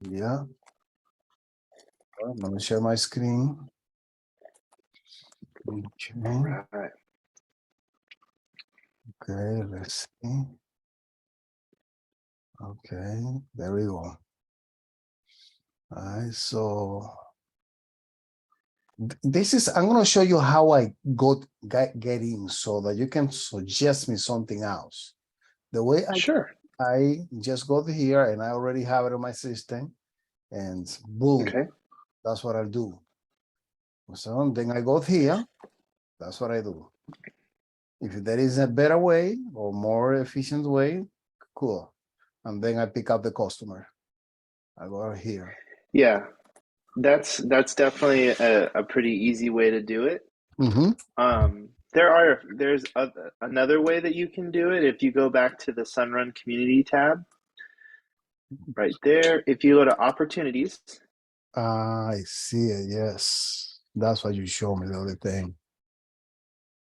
Yeah. Let me share my screen. Okay. Right. Okay, let's see. Okay, there we go. All right, so this is, I'm going to show you how I get in so that you can suggest me something else. The way Sure. I just go here and I already have it in my system and boom, Okay. that's what I'll do. So then I go here, that's what I do. If there is a better way or more efficient way, cool. And then I pick up the customer. I go here. Yeah, that's definitely a pretty easy way to do it. Mm-hmm. There's another way that you can do it. If you go back to the Sunrun Community tab, right there, if you go to Opportunities, I see it. Yes, that's what you show me the other thing.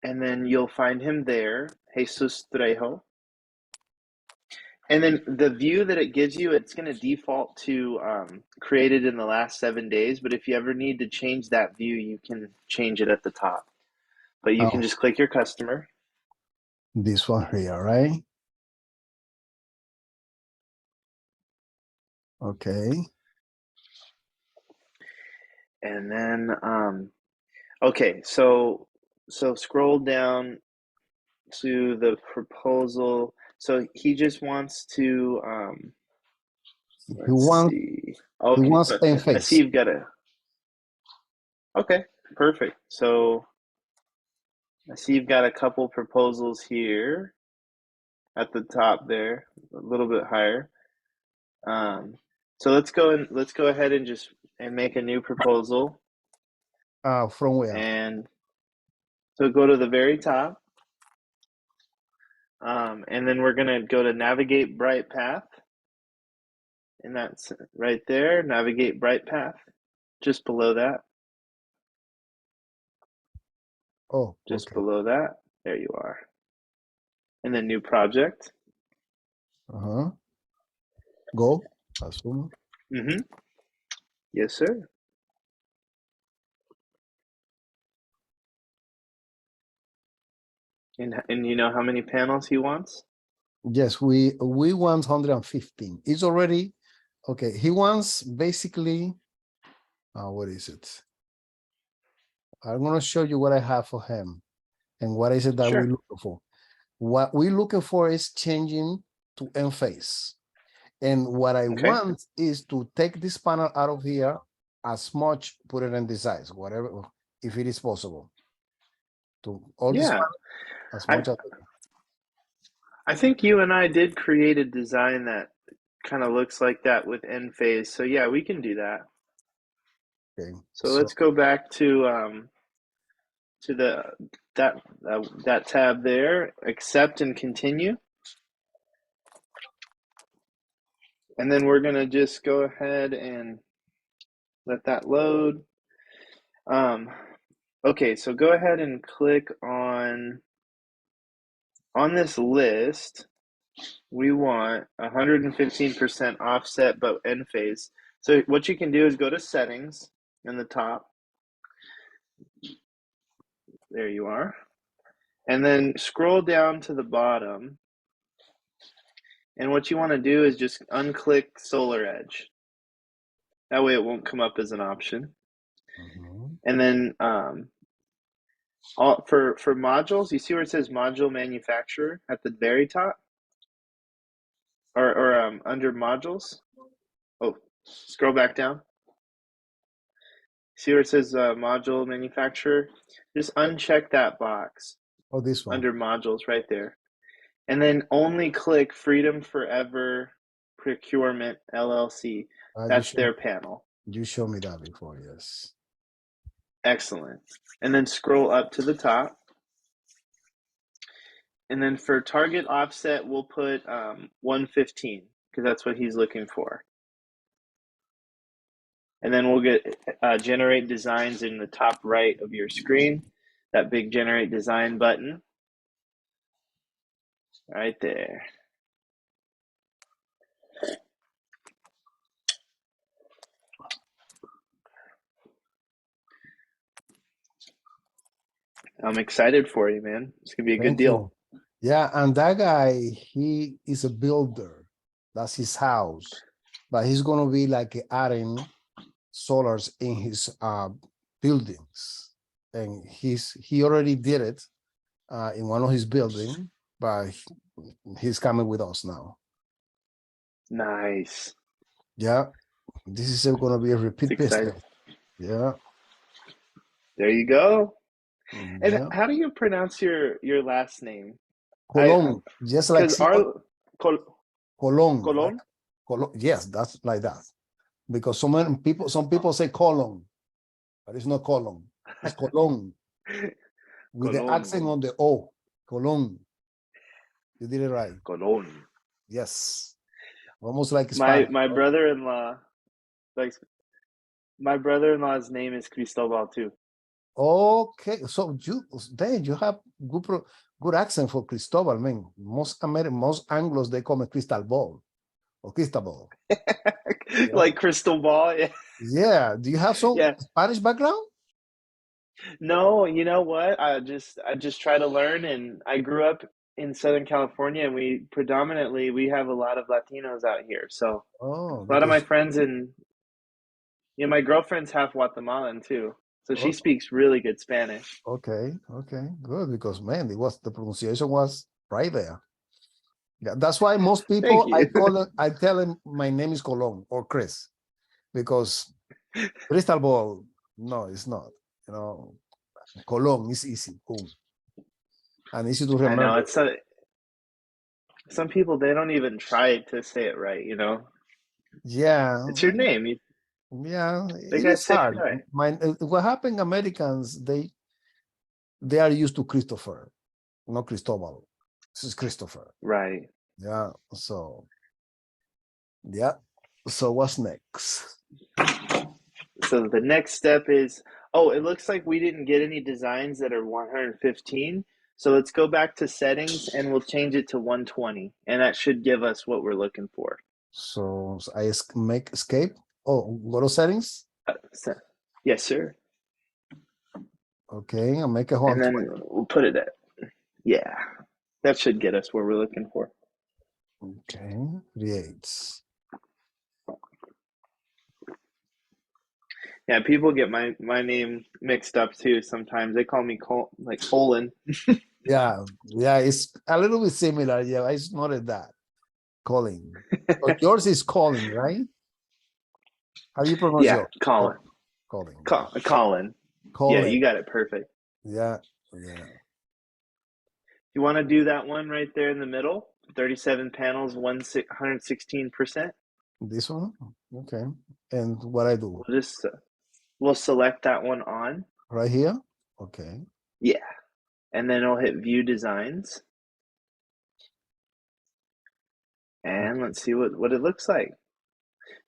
and then you'll find him there, Jesus Trejo. And then the view that it gives you, it's going to default to created in the last 7 days. But if you ever need to change that view, you can change it at the top. But you can Oh, just click your customer. this one here, right? Okay. And then, okay, so scroll down to the proposal. So he just wants to, He let's wants see. he Okay, wants in I see face. you've got a, okay, perfect. So I see you've got a couple proposals here at the top there, a little bit higher. So let's go ahead and just make a new proposal. From where? And so go to the very top. And then we're going to go to Navigate Bright Path. And that's right there, Navigate Bright Path. Just below that. Oh, Just okay. below that. There you are. And then New Project. Uh-huh. Go. Assume. Mm-hmm. Yes, sir. And you know how many panels he wants? Yes, we want 115. It's already okay. He wants basically what is it? I'm gonna show you what I have for him and what is it that we're Sure. looking for. What we're looking for is changing to end phase. And what I Okay. want is to take this panel out of here as much, put it in the size, whatever, if it is possible. To all this Yeah. panel, as I much as I think you and I did create a design that kind of looks like that with end phase. So yeah, we can do that. okay. So So let's go back to that tab there, accept and continue. And then we're gonna just go ahead and let that load. Okay, so go ahead and click on this list. We want 115% offset but end phase. So what you can do is go to settings in the top. There you are. And then scroll down to the bottom. And what you want to do is just unclick Solar Edge. That way it won't come up as an option. And then for modules, you see where it says module manufacturer at the very top? Or under modules? Oh, scroll back down. See where it says module manufacturer? Just uncheck that box oh, this one. under modules right there. And then only click Freedom Forever Procurement LLC. That's their panel. You showed me that before, yes. Excellent. And then scroll up to the top. And then for target offset, we'll put 115 because that's what he's looking for. And then we'll get generate designs in the top right of your screen, that big generate design button right there. I'm excited for you, man. It's gonna be a good Thank deal. you. Yeah, and that guy, he is a builder. That's his house. But he's gonna be like adding solars in his buildings. And he already did it in one of his buildings, but he's coming with us now. Nice. Yeah, this is gonna be a It's repeat exciting. business. Yeah. There you go. And Yeah. how do you pronounce your last name? I Colon, just like because our Colon, like Colon. Colon. Yes, that's like that. Because some people say colon, but it's not colon. It's colon with the accent Colon. on the O. Colon. You did it right. Colon. Yes. Almost like My Spanish. my Right? brother-in-law, like my brother-in-law's name is Cristobal too. Okay. So you have good accent for Cristobal, man. Most Anglos, they call me Crystal Ball or Cristobal. Yeah. Like crystal ball. Yeah. Yeah. Do you have some Yeah. Spanish background? No, you know what? I just try to learn, and I grew up in Southern California, and we have a lot of Latinos out here. So Oh, a lot of my because friends and my girlfriend's half Guatemalan too. So she oh, speaks really good Spanish. okay, good. Because man, the pronunciation was right there. Yeah, that's why most Thank people you. I tell them my name is Colon or Chris, because Crystal Ball, no, it's not. You know, Colon is easy, boom, and easy to I know remember. it's some people they don't even try to say it right, you know. Yeah, It's your name. yeah, They it gotta is say it hard. right. What happened? Americans, they are used to Christopher, not Cristobal. This is Christopher. Right. Yeah, so yeah. So what's next? So the next step is, oh, it looks like we didn't get any designs that are 115. So let's go back to settings and we'll change it to 120. And that should give us what we're looking for. So I make escape. Oh, go to settings. So, yes, sir. Okay, I'll make a And 120. then we'll put it at, yeah, that should get us where we're looking for. Okay, creates. Yeah, people get my name mixed up too sometimes. They call me Colin. Yeah, yeah, it's a little bit similar. Yeah, I noted that. Calling. So yours is calling, right? How do you pronounce Yeah, yours? Colin. Calling. Colin. Yeah, Calling. you got it perfect. Yeah, yeah. You want to do that one right there in the middle? 37 panels, 116%. This one? Okay. And what I do? We'll select that one on. Right here? Okay. Yeah. And then I'll hit view designs. And let's see what it looks like.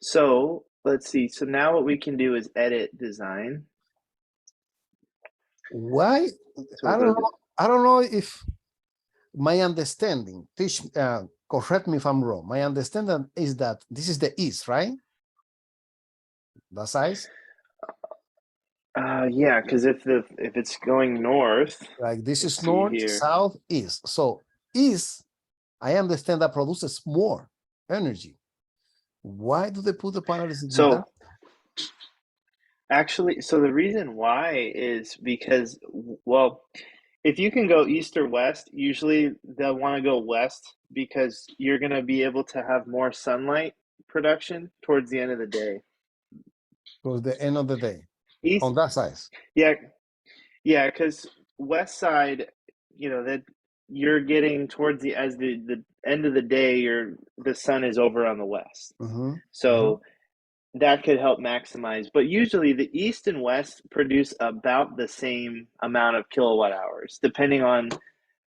So let's see. So now what we can do is edit design. Why? So we'll go to the, I don't know if my understanding, correct me if I'm wrong. My understanding is that this is the east, right? The size? yeah, because if it's going north, Like this let's is see north, here. south, east. So east, I understand that produces more energy. Why do they put the panels in that? So actually, so the reason why is because, well, if you can go east or west, usually they'll want to go west because you're going to be able to have more sunlight production towards the end of the day. Towards the end of the day East, on that size. yeah, yeah, because west side, that you're getting towards the end of the day, the sun is over on the west, so that could help maximize. But usually, the east and west produce about the same amount of kilowatt hours, depending on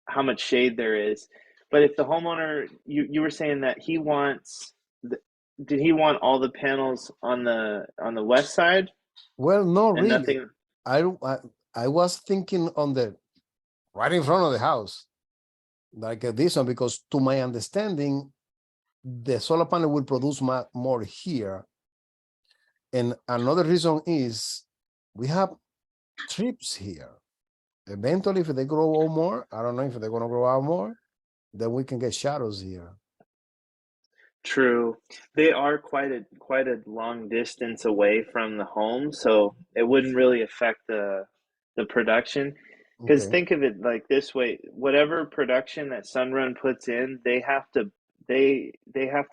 how much shade there is. But if the homeowner, you were saying that he wants, did he want all the panels on the west side Well, no, and really. nothing? I was thinking on the right in front of the house, like this one, because to my understanding, the solar panel will produce more here. And another reason is we have trips here. Eventually, if they grow out more, I don't know if they're gonna grow out more, then we can get shadows here. True. They are quite a long distance away from the home, so it wouldn't really affect the production. Because Okay. think of it like this way, whatever production that Sunrun puts in, they have to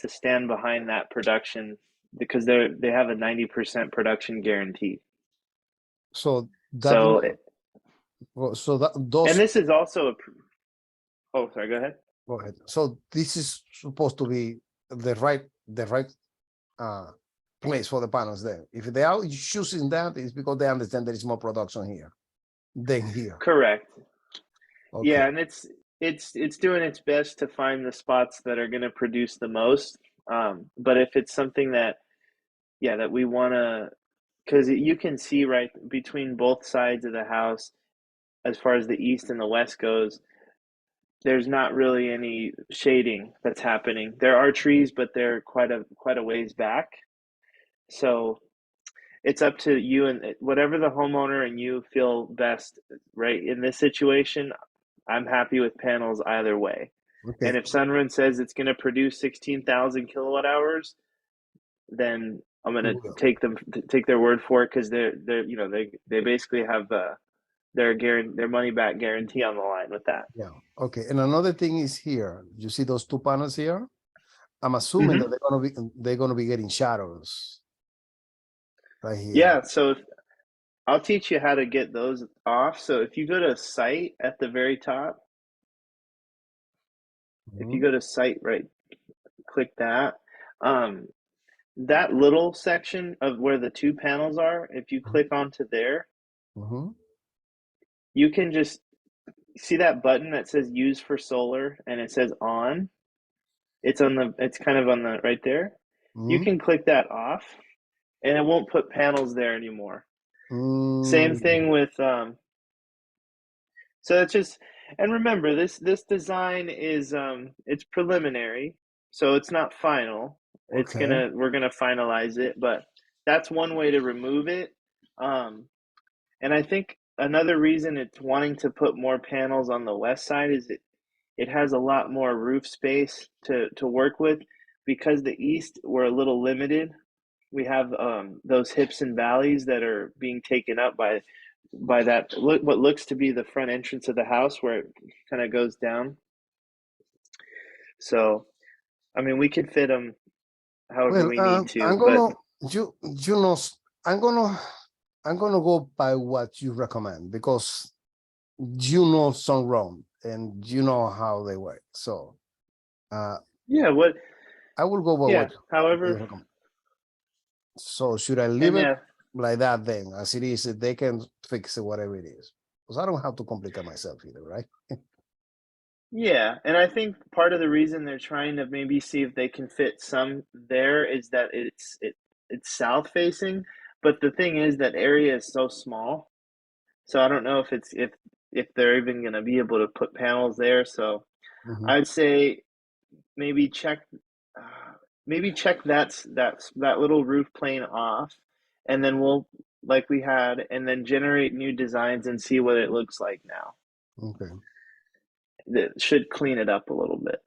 stand behind that production because they have a 90% production guarantee. So that So, so that and those this is also a, oh, sorry, go ahead. go ahead. So this is supposed to be the right place for the panels there. If they are choosing that, it's because they understand there is more production here than here. Correct. Okay. Yeah, and it's doing its best to find the spots that are going to produce the most. But if it's something that, yeah, that we want to, because you can see right between both sides of the house, as far as the east and the west goes, there's not really any shading that's happening. There are trees, but they're quite a ways back. So it's up to you and whatever the homeowner and you feel best, right? In this situation, I'm happy with panels either way. Okay. And if Sunrun says it's going to produce 16,000 kilowatt hours, then I'm going to take their word for it because they're you know they basically have their money back guarantee on the line with that. Yeah. Okay. And another thing is here. You see those two panels here? I'm assuming Mm-hmm. that they're gonna be getting shadows right here. Yeah, so I'll teach you how to get those off. So if you go to site at the very top, if you go to site, right, click that. That little section of where the two panels are, if you click onto there, you can just see that button that says use for solar and it says on. It's kind of on the right there. You can click that off and it won't put panels there anymore. Same thing with so it's just, and remember this design is it's preliminary, so it's not final. Okay. We're gonna finalize it, but that's one way to remove it. And I think another reason it's wanting to put more panels on the west side is it has a lot more roof space to work with because the east we're a little limited. We have those hips and valleys that are being taken up by that what looks to be the front entrance of the house where it kind of goes down. So, I mean, we could fit them however Well, we need to, I'm but gonna you know I'm gonna go by what you recommend because you know some wrong and you know how they work. So yeah, what I will go by yeah, what you however, recommend. So should I leave and it yeah, like that then, as it is? They can fix it, whatever it is, because I don't have to complicate myself either, right? yeah, and I think part of the reason they're trying to maybe see if they can fit some there is that it's south facing, but the thing is that area is so small. So I don't know if they're even going to be able to put panels there. So I'd say maybe check that little roof plane off, and then we'll like we had, and then generate new designs and see what it looks like now. Okay. That should clean it up a little bit.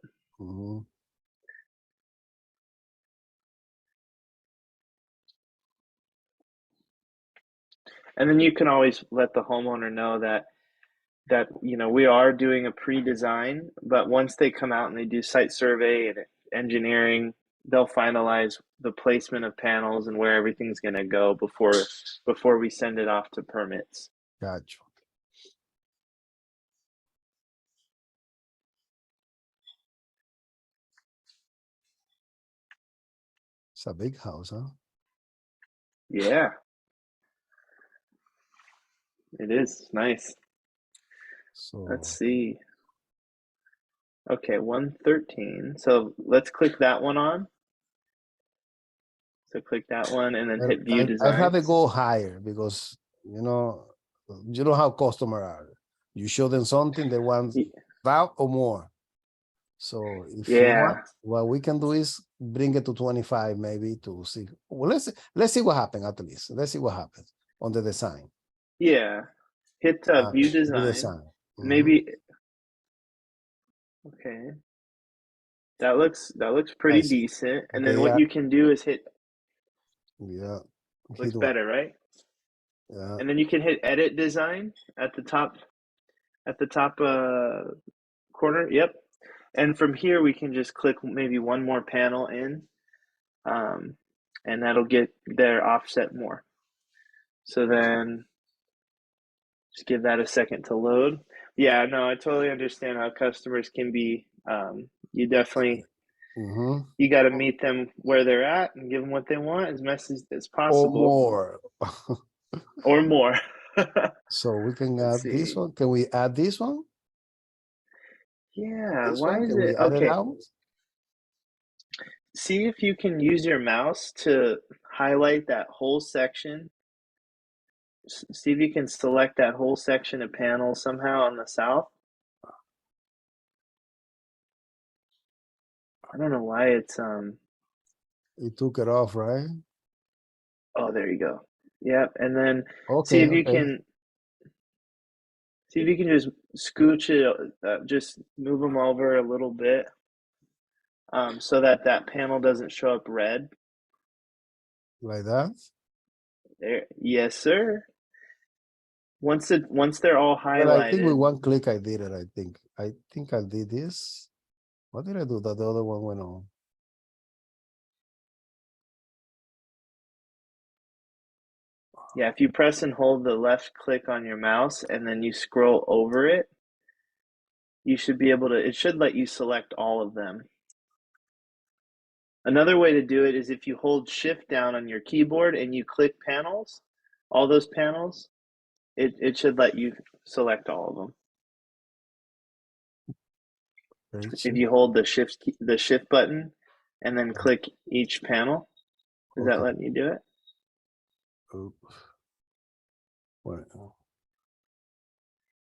And then you can always let the homeowner know that we are doing a pre-design, but once they come out and they do site survey and engineering, they'll finalize the placement of panels and where everything's going to go before we send it off to permits. Gotcha. It's a big house, huh? Yeah, it is nice. So Let's see. Okay, 113. So let's click that one on. So click that one and then hit view I'd rather designs. go higher because you know how customers are. You show them something they want that or more. So if you Yeah. want, what we can do is bring it to 25 maybe to see. Well, let's see what happens at least. Let's see what happens on the design. Yeah. hit view View design. design. Maybe, okay. That looks pretty I see. decent. And then Okay, what yeah, you can do is hit, yeah. looks Hit what? better, right? Yeah. And then you can hit edit design at the top corner. Yep. And from here we can just click maybe one more panel in, and that'll get their offset more. So then just give that a second to load. Yeah, no, I totally understand how customers can be. You definitely you got to meet them where they're at and give them what they want as much as Or possible, more. or more. So we can Let's add this see. one. Can we add this one? Yeah, This why one? is Can we it add it okay? out? See if you can use your mouse to highlight that whole section. See if you can select that whole section of panels somehow on the south. I don't know why it's You took it off, right? oh, there you go. Yep, and then see Okay, if you okay. can just scooch it, just move them over a little bit, so that that panel doesn't show up red. Like that? There, yes, sir. Once they're all Well, I think with highlighted, one click I did it, I think. I think I did this. What did I do that the other one went on? yeah, if you press and hold the left click on your mouse and then you scroll over it, you should be able to, it should let you select all of them. Another way to do it is if you hold shift down on your keyboard and you click panels, all those panels, it should let you select all of them. If you hold the shift button and then click each panel, is that Okay. letting you do it? Oops. Well,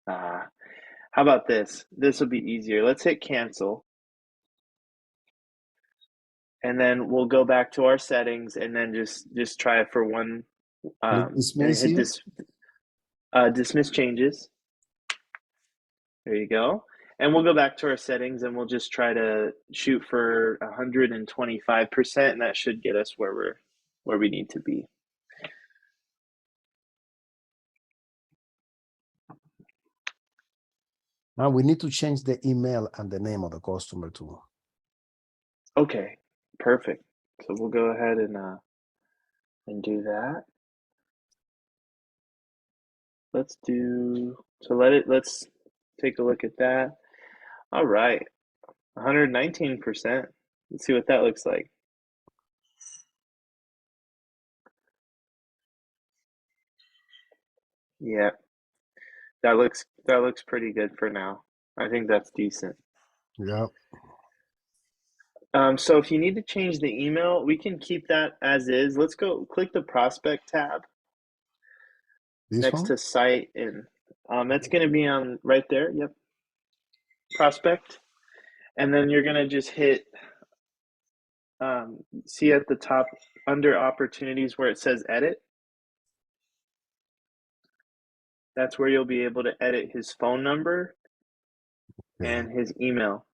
How about this? This will be easier. Let's hit cancel. And then we'll go back to our settings and then just try it for one, click and dismiss hit here. this dismiss changes. There you go. And we'll go back to our settings and we'll just try to shoot for 125%, and that should get us where we need to be. Now we need to change the email and the name of the customer too. Okay, perfect. So we'll go ahead and do that. Let's take a look at that. All right. 119%. Let's see what that looks like. Yeah. That looks pretty good for now. I think that's decent. Yeah. So if you need to change the email, we can keep that as is. Let's go click the prospect tab This next one? to site, and that's going to be on right there. Yep. Prospect. And then you're going to just hit, see at the top under opportunities where it says edit. That's where you'll be able to edit his phone number and his email.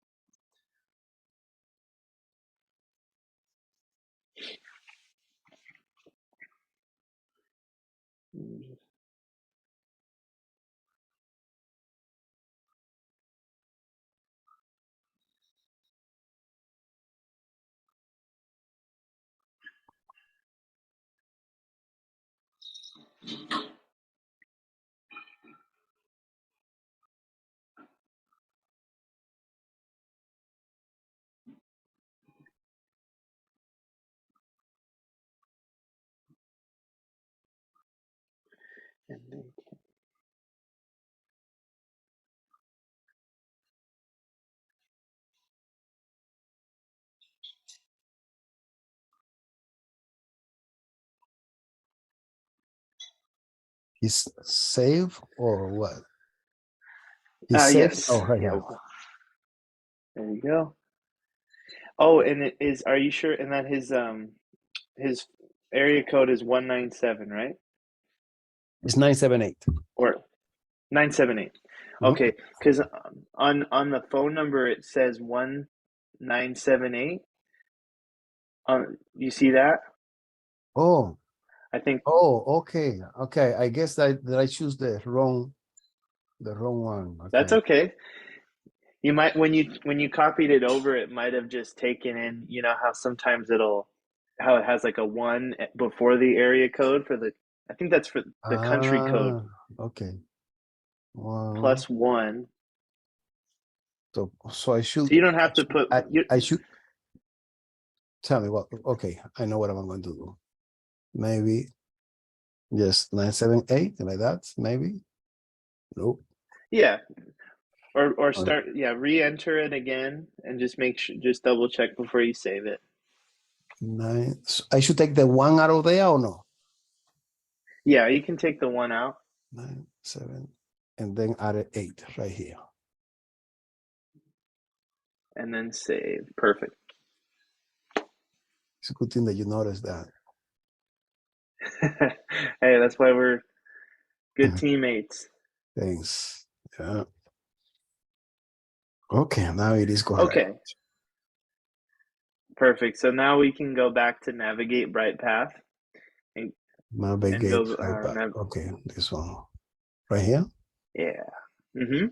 And then He's save or what? He's saved? yes. Oh, right Yeah. here. There you go. Oh, and it is, are you sure? And that his area code is 197, right? It's 978. Or 978. Okay, because on the phone number it says 1978. You see that? Oh, I think okay. I guess that I choose the wrong one. that's Okay. okay. You might when you copied it over, it might have just taken in, you know how sometimes how it has like a 1 before the area code for the, I think that's for the country code Okay. One. +1. So I should So you don't have to put I should tell me what. Okay, I know what I'm going to do. Maybe just 978 like that. Maybe. Nope. yeah, or start, yeah, re-enter it again and just make sure, just double check before you save it. So I should take the 1 out of there or no? Yeah, you can take the 1 out 9, 7, and then add 8 right here. and then save. Perfect. It's a good thing that you noticed that. Hey, that's why we're good teammates. Thanks. Yeah. Okay, now it is correct. Okay, perfect. So now we can go back to navigate BrightPath and Navigate go right back. Okay, this one right here. yeah. Mm-hmm.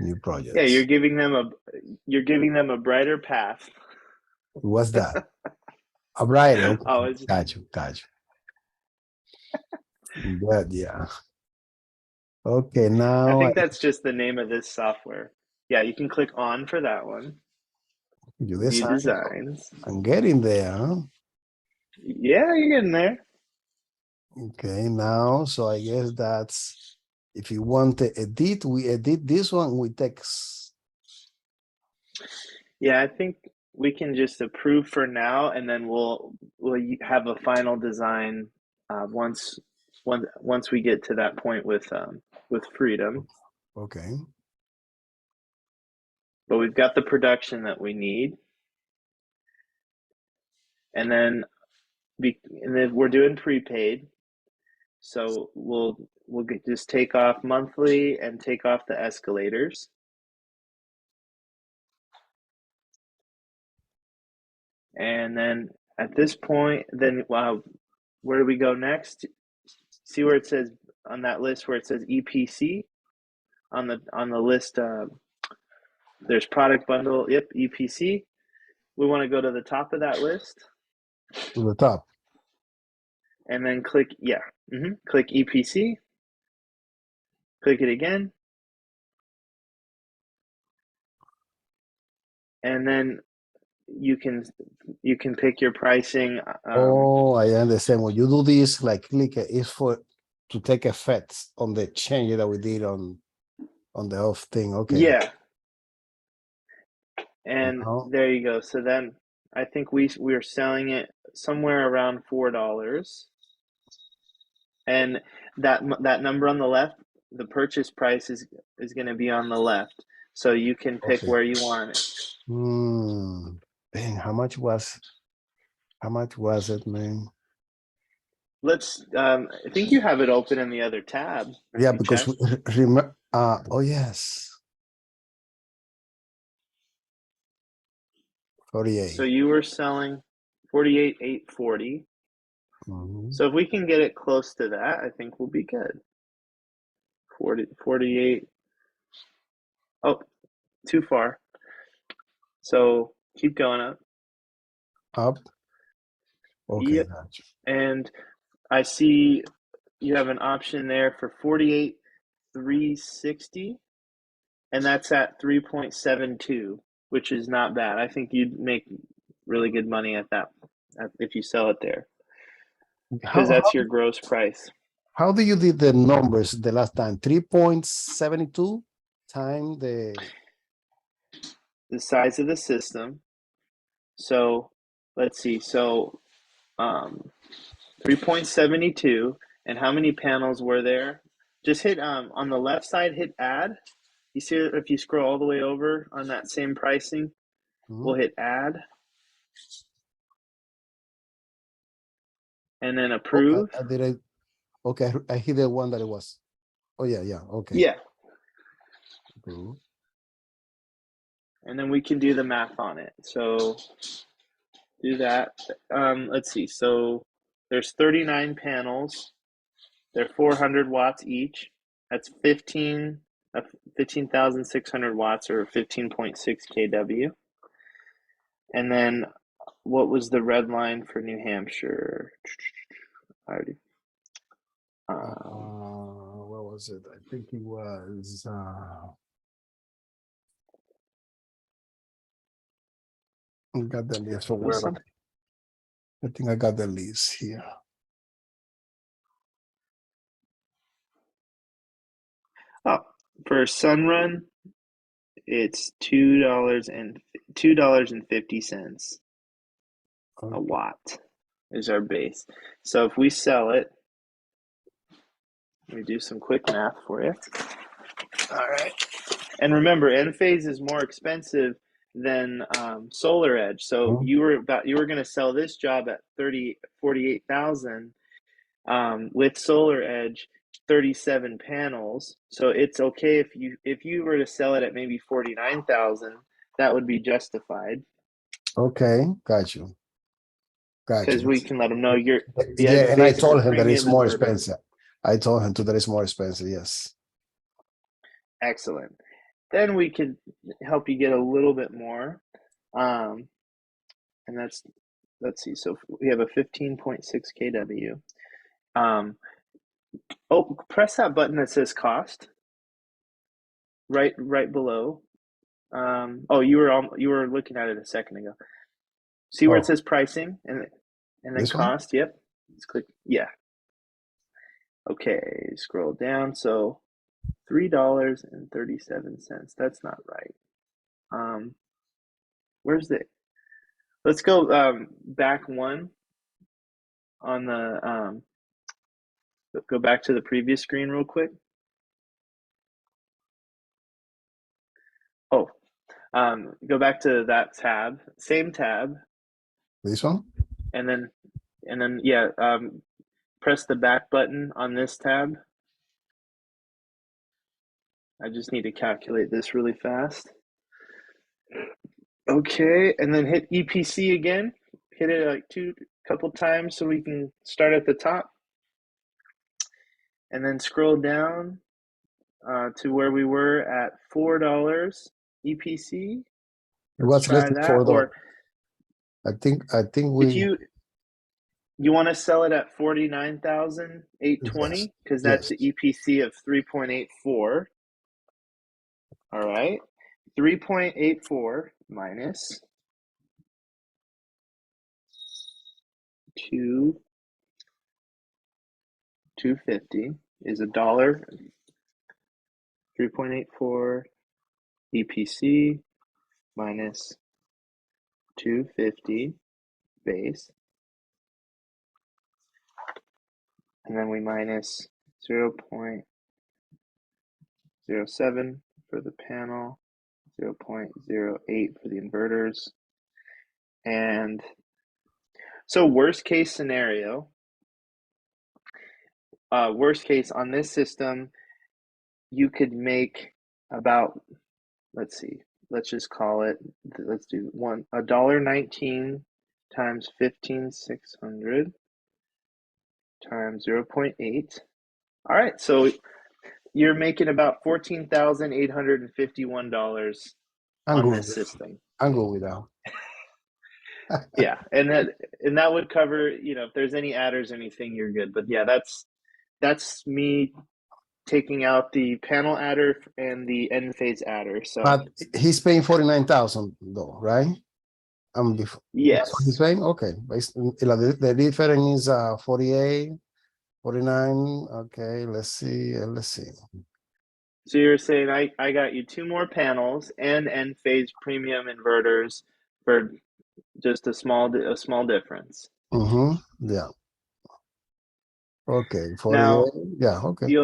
New Yeah, projects. you're giving them a brighter path. What's that? A brighter. Okay. Oh, it's, Got you. But yeah. Okay, I now think that's just the name of this software. Yeah, you can click on for that one. you View design. designs. I'm getting there, huh? Yeah, you're getting there. Okay, now, so I guess that's, if you want to edit, we edit this one with text. Yeah, I think we can just approve for now, and then we'll have a final design once we get to that point with Freedom. Okay. But we've got the production that we need, and then we're doing prepaid. So we'll just take off monthly and take off the escalators. And then at this point, then where do we go next? See where it says on that list where it says EPC on the list. There's product bundle. Yep, EPC. We want to go to the top of that list. To the top. And then click click EPC. Click it again. And then you can pick your pricing. Oh, I understand. When you do this, like click it, is for to take effects on the change that we did on the off thing. Okay. Yeah. And Now, there you go. So then I think we're selling it somewhere around $4. And that number on the left, the purchase price is going to be on the left. So you can pick okay. where you want it. Dang, how much was it, man? Let's I think you have it open in the other tab. Yeah, because remember, oh yes. 48. So you were selling 48,840. So if we can get it close to that, I think we'll be good. 48. Oh, too far. So keep going up. Up. Okay, Yep. gotcha. And I see you have an option there for 48,360, and that's at 3.72, which is not bad. I think you'd make really good money at that if you sell it there, because that's your gross price. How do you did the numbers the last time? 3.72 times the size of the system. So let's see. So 3.72, and how many panels were there? Just hit on the left side, hit add. You see if you scroll all the way over on that same pricing, we'll hit add and then approve. I hit the one that it was. Oh, yeah, okay. Yeah. Approve. And then we can do the math on it. So do that. Let's see. So there's 39 panels. They're 400 watts each. That's 15,600 watts or 15.6 kW. And then what was the red line for New Hampshire? I already. What was it? I think it was. I got the list for where. I think I got the list here. Oh, for Sunrun, it's $2.50 a watt is our base. So if we sell it, let me do some quick math for you. All right. And remember, Enphase is more expensive than Solar Edge. So you were going to sell this job at 48,000 with Solar Edge, 37 panels. So it's okay if you were to sell it at maybe 49,000, that would be justified. Okay, got you. Because we can let them know you're. Yeah, and I told him that it's more expensive. I told him that it's more expensive. Yes. Excellent. Then we could help you get a little bit more. And let's see. So we have a 15.6 kW. Press that button that says cost. Right below. You were looking at it a second ago. See where it says pricing and then cost? One? Yep. Let's click. Yeah. Okay. Scroll down. So $3.37. That's not right. Where's the? Let's go back one on the. Go back to the previous screen real quick. Oh, go back to that tab. Same tab. This one. And then yeah. Press the back button on this tab. I just need to calculate this really fast. Okay, and then hit EPC again. Hit it like couple times so we can start at the top. And then scroll down to where we were at $4 EPC. What's less than $4? I think we. If you want to sell it at 49,820 because that's the EPC of 3.84. All right, 3.84 minus 250 is $1. 3.84 EPC minus 250 base, and then we minus 0.07 for the panel, 0.08 for the inverters. And so worst case scenario, worst case on this system, you could make about, let's see, let's just call it, let's do $1.19 times 15,600 times 0.8. All right, so you're making about $14,851 on this system. I'm good with that. Yeah, and that would cover, if there's any adders or anything, you're good. But yeah, that's me taking out the panel adder and the end phase adder. So but he's paying 49,000 though, right? Yes. That's what he's saying? Okay. The difference is 48, 49. Okay, let's see. So you're saying I got you 2 more panels and end phase premium inverters for just a small difference. Yeah. Okay. 48. Now, yeah. Okay.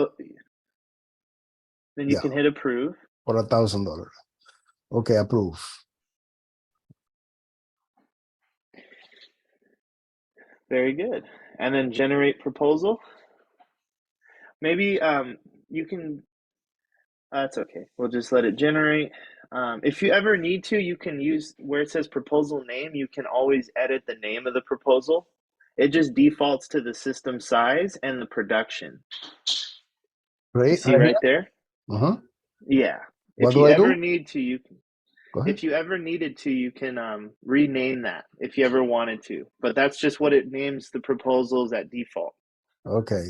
Then you can hit approve for $1,000. Okay, approve. Very good. And then generate proposal. Maybe you can, that's okay. We'll just let it generate. If you ever need to, you can use where it says proposal name, you can always edit the name of the proposal. It just defaults to the system size and the production. You Right, see right right here? there? Uh-huh. Yeah. What If do you I ever do? need to, you can. Go ahead. If you ever needed to, you can rename that if you ever wanted to. But that's just what it names the proposals at default. Okay.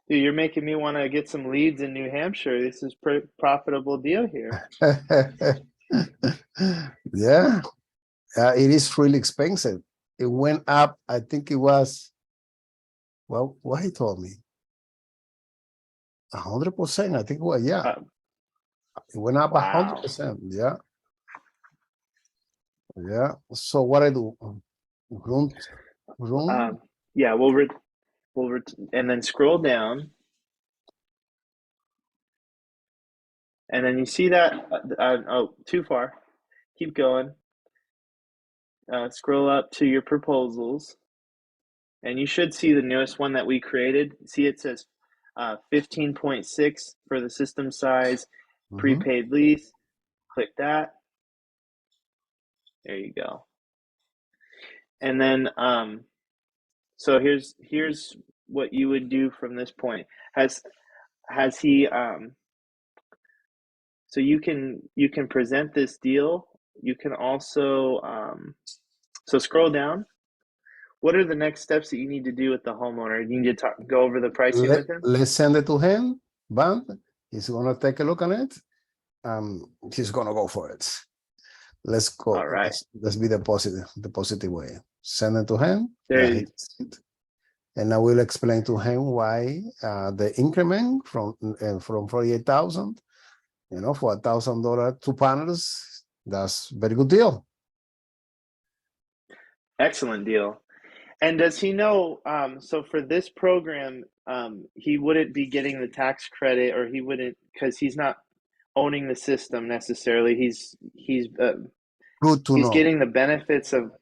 Dude, you're making me want to get some leads in New Hampshire. This is profitable deal here. Yeah, it is really expensive. It went up, I think it was, well, what he told me, 100%. I think, well, yeah, it went up Wow. 100%. Yeah, yeah. So what I do? Room, room. Yeah, and then scroll down, and then you see that. Oh, too far. Keep going. Scroll up to your proposals, and you should see the newest one that we created. See, it says 15.6 for the system size, prepaid lease. Click that. There you go. And then, so here's what you would do from this point. Has he? So you can present this deal. You can also so scroll down. What are the next steps that you need to do with the homeowner? You need to go over the pricing with him. Let's send it to him. But he's gonna take a look at it. He's gonna go for it. Let's go. All right. Let's be the positive way. Send it to him. There. And I will explain to him why the increment from 48,000, for $1,000 2 panels, that's very good deal. Excellent deal. And does he know? So for this program, he wouldn't be getting the tax credit, or he wouldn't, because he's not owning the system necessarily. He's Good to know. getting the benefits of.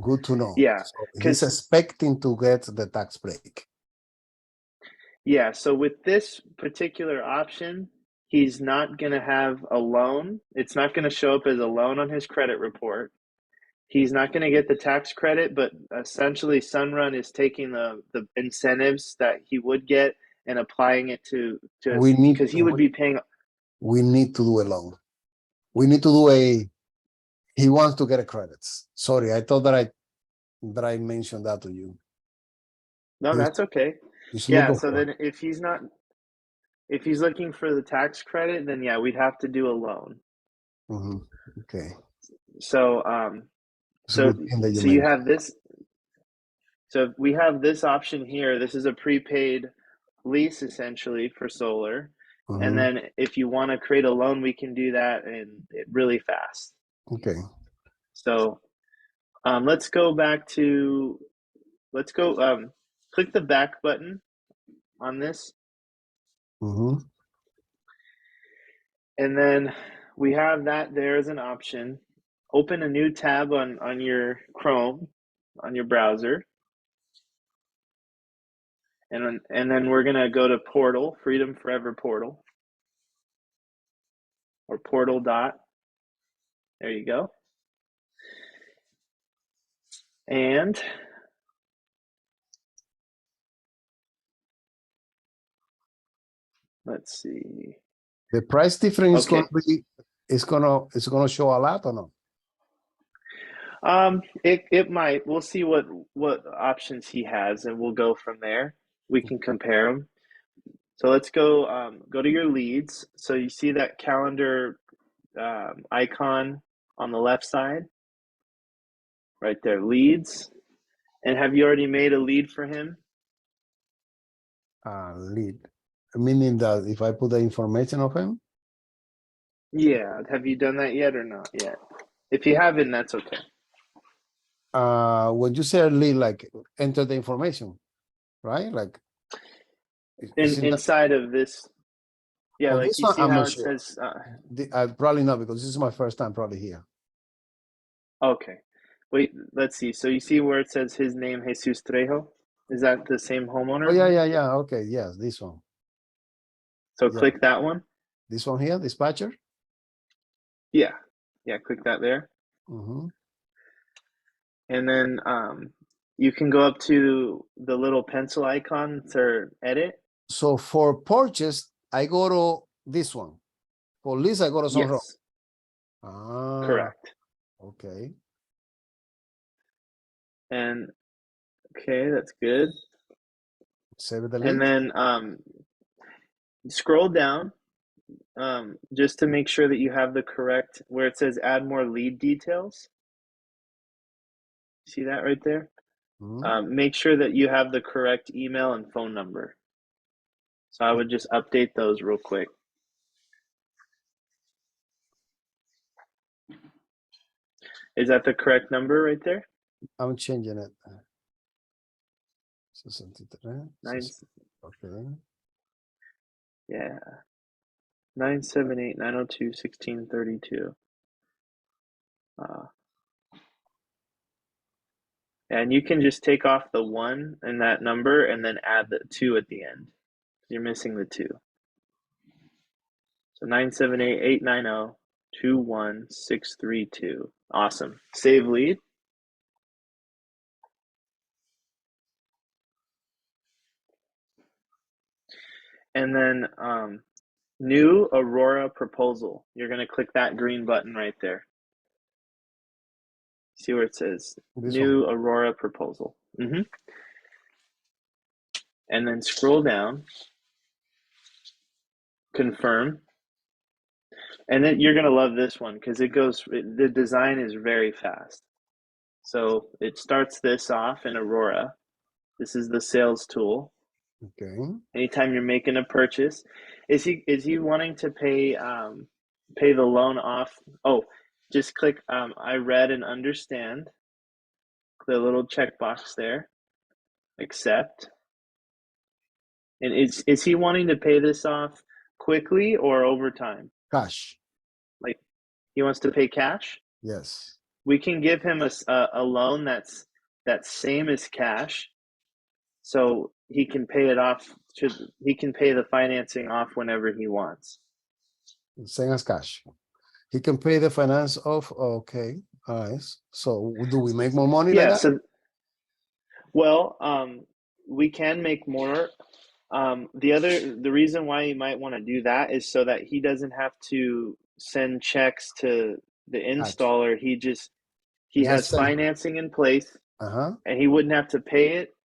Good to know. Yeah, so he's expecting to get the tax break. Yeah, so with this particular option, he's not going to have a loan. It's not going to show up as a loan on his credit report. He's not going to get the tax credit, but essentially Sunrun is taking the incentives that he would get and applying it to because he would be paying. We need to do a loan. We need to do he wants to get a credits. Sorry, I thought that I mentioned that to you. No, that's okay. Yeah, so then if he's looking for the tax credit, then yeah, we'd have to do a loan. Okay. So so you have this. So we have this option here. This is a prepaid lease essentially for solar. And then if you want to create a loan, we can do that really fast. Okay. So let's go click the back button on this. And then we have that there as an option. Open a new tab on your Chrome, on your browser. And then we're going to go to Portal, Freedom Forever Portal. Or portal dot. There you go. And let's see. The price difference is gonna show a lot or no? It might. We'll see what options he has, and we'll go from there. We can compare them. So let's go to your leads. So you see that calendar icon on the left side, right there, leads. And have you already made a lead for him? Lead, meaning that if I put the information of him? Yeah. Have you done that yet or not yet? If you haven't, that's okay. When you say lead, like enter the information, right? Like inside of this. Yeah, like you see how it says. Probably not, because this is my first time probably here. Okay. Wait, let's see. So you see where it says his name, Jesus Trejo? Is that the same homeowner? Oh, yeah. Okay, yes, this one. So Yeah. click that one. This one here, dispatcher. Yeah. Yeah, click that there. Mm-hmm. And then you can go up to the little pencil icon to edit. So for purchase, I go to this one. For lease, I go to Sunroom. Yes, Ah, correct. okay. And okay, that's good. Save the And lease. then scroll down just to make sure that you have the correct, where it says add more lead details. See that right there? Mm-hmm. Make sure that you have the correct email and phone number. So I would just update those real quick. Is that the correct number right there? I'm changing it. 63. Nine, Okay. yeah, 978-902-1632. And you can just take off the 1 in that number and then add the 2 at the end. You're missing the 2. So 978-890-21632. Awesome. Save lead. And then new Aurora proposal. You're going to click that green button right there. See where it says This one. new Aurora proposal. And then scroll down, confirm. And then you're going to love this one because the design is very fast. So it starts this off in Aurora. This is the sales tool. Okay. Anytime you're making a purchase, is he wanting to pay the loan off? Oh, just click I read and understand. The little checkbox there. Accept. And is he wanting to pay this off quickly or over time? Cash. Like he wants to pay cash? Yes. We can give him a loan that's same as cash, so he can pay it off. He can pay the financing off whenever he wants. Same as cash. He can pay the finance off. Okay. All right. So do we make more money like Yeah. that? So, well, we can make more. The reason why you might want to do that is so that he doesn't have to send checks to the Gotcha. installer. He has Just send. financing in place, Uh-huh. and he wouldn't have to pay it.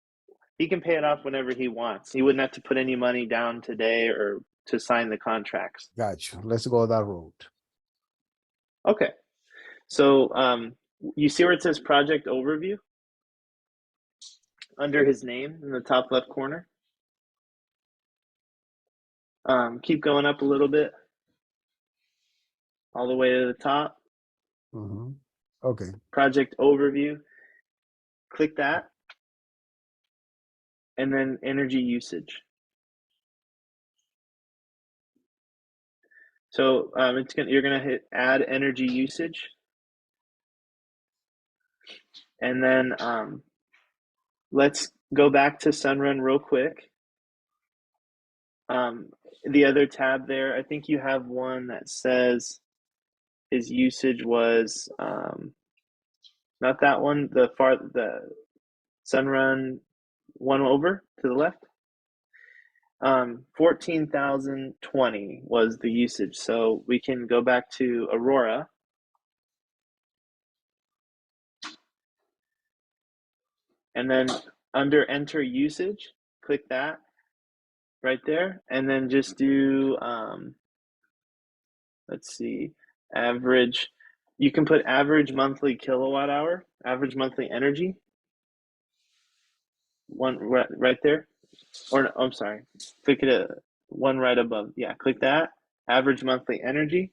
He can pay it off whenever he wants. He wouldn't have to put any money down today or to sign the contracts. Gotcha. Let's go that route. Okay. So you see where it says project overview under his name in the top left corner? Keep going up a little bit, all the way to the top. Mm-hmm. Okay. Project overview. Click that, and then energy usage. So you're gonna hit add energy usage, and then let's go back to Sunrun real quick. The other tab there, I think you have one that says his usage was not that one. The Sunrun one over to the left. 14,020 was the usage. So we can go back to Aurora. And then under enter usage, click that right there. And then just do, let's see, average. You can put average monthly kilowatt hour, average monthly energy. One right there. Or no, I'm sorry, click it one right above. Yeah, click that. Average monthly energy.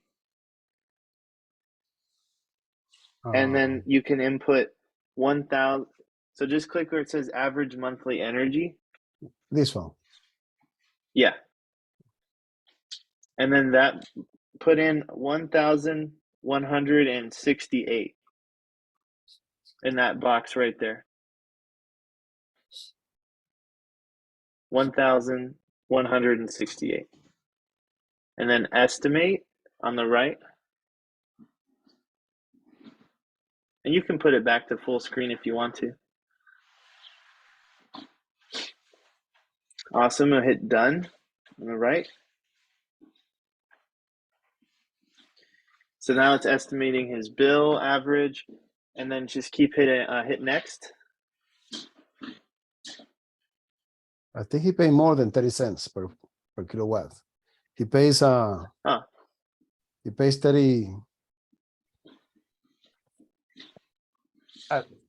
And then you can input 1,000. So just click where it says average monthly energy. This one. Yeah. And then that put in 1,168 in that box right there. 1,168. And then estimate on the right. And you can put it back to full screen if you want to. Awesome. I'll hit done on the right. So now it's estimating his bill average, and then just keep hitting hit next. I think he paid more than 30 cents per kilowatt. He pays he pays 30.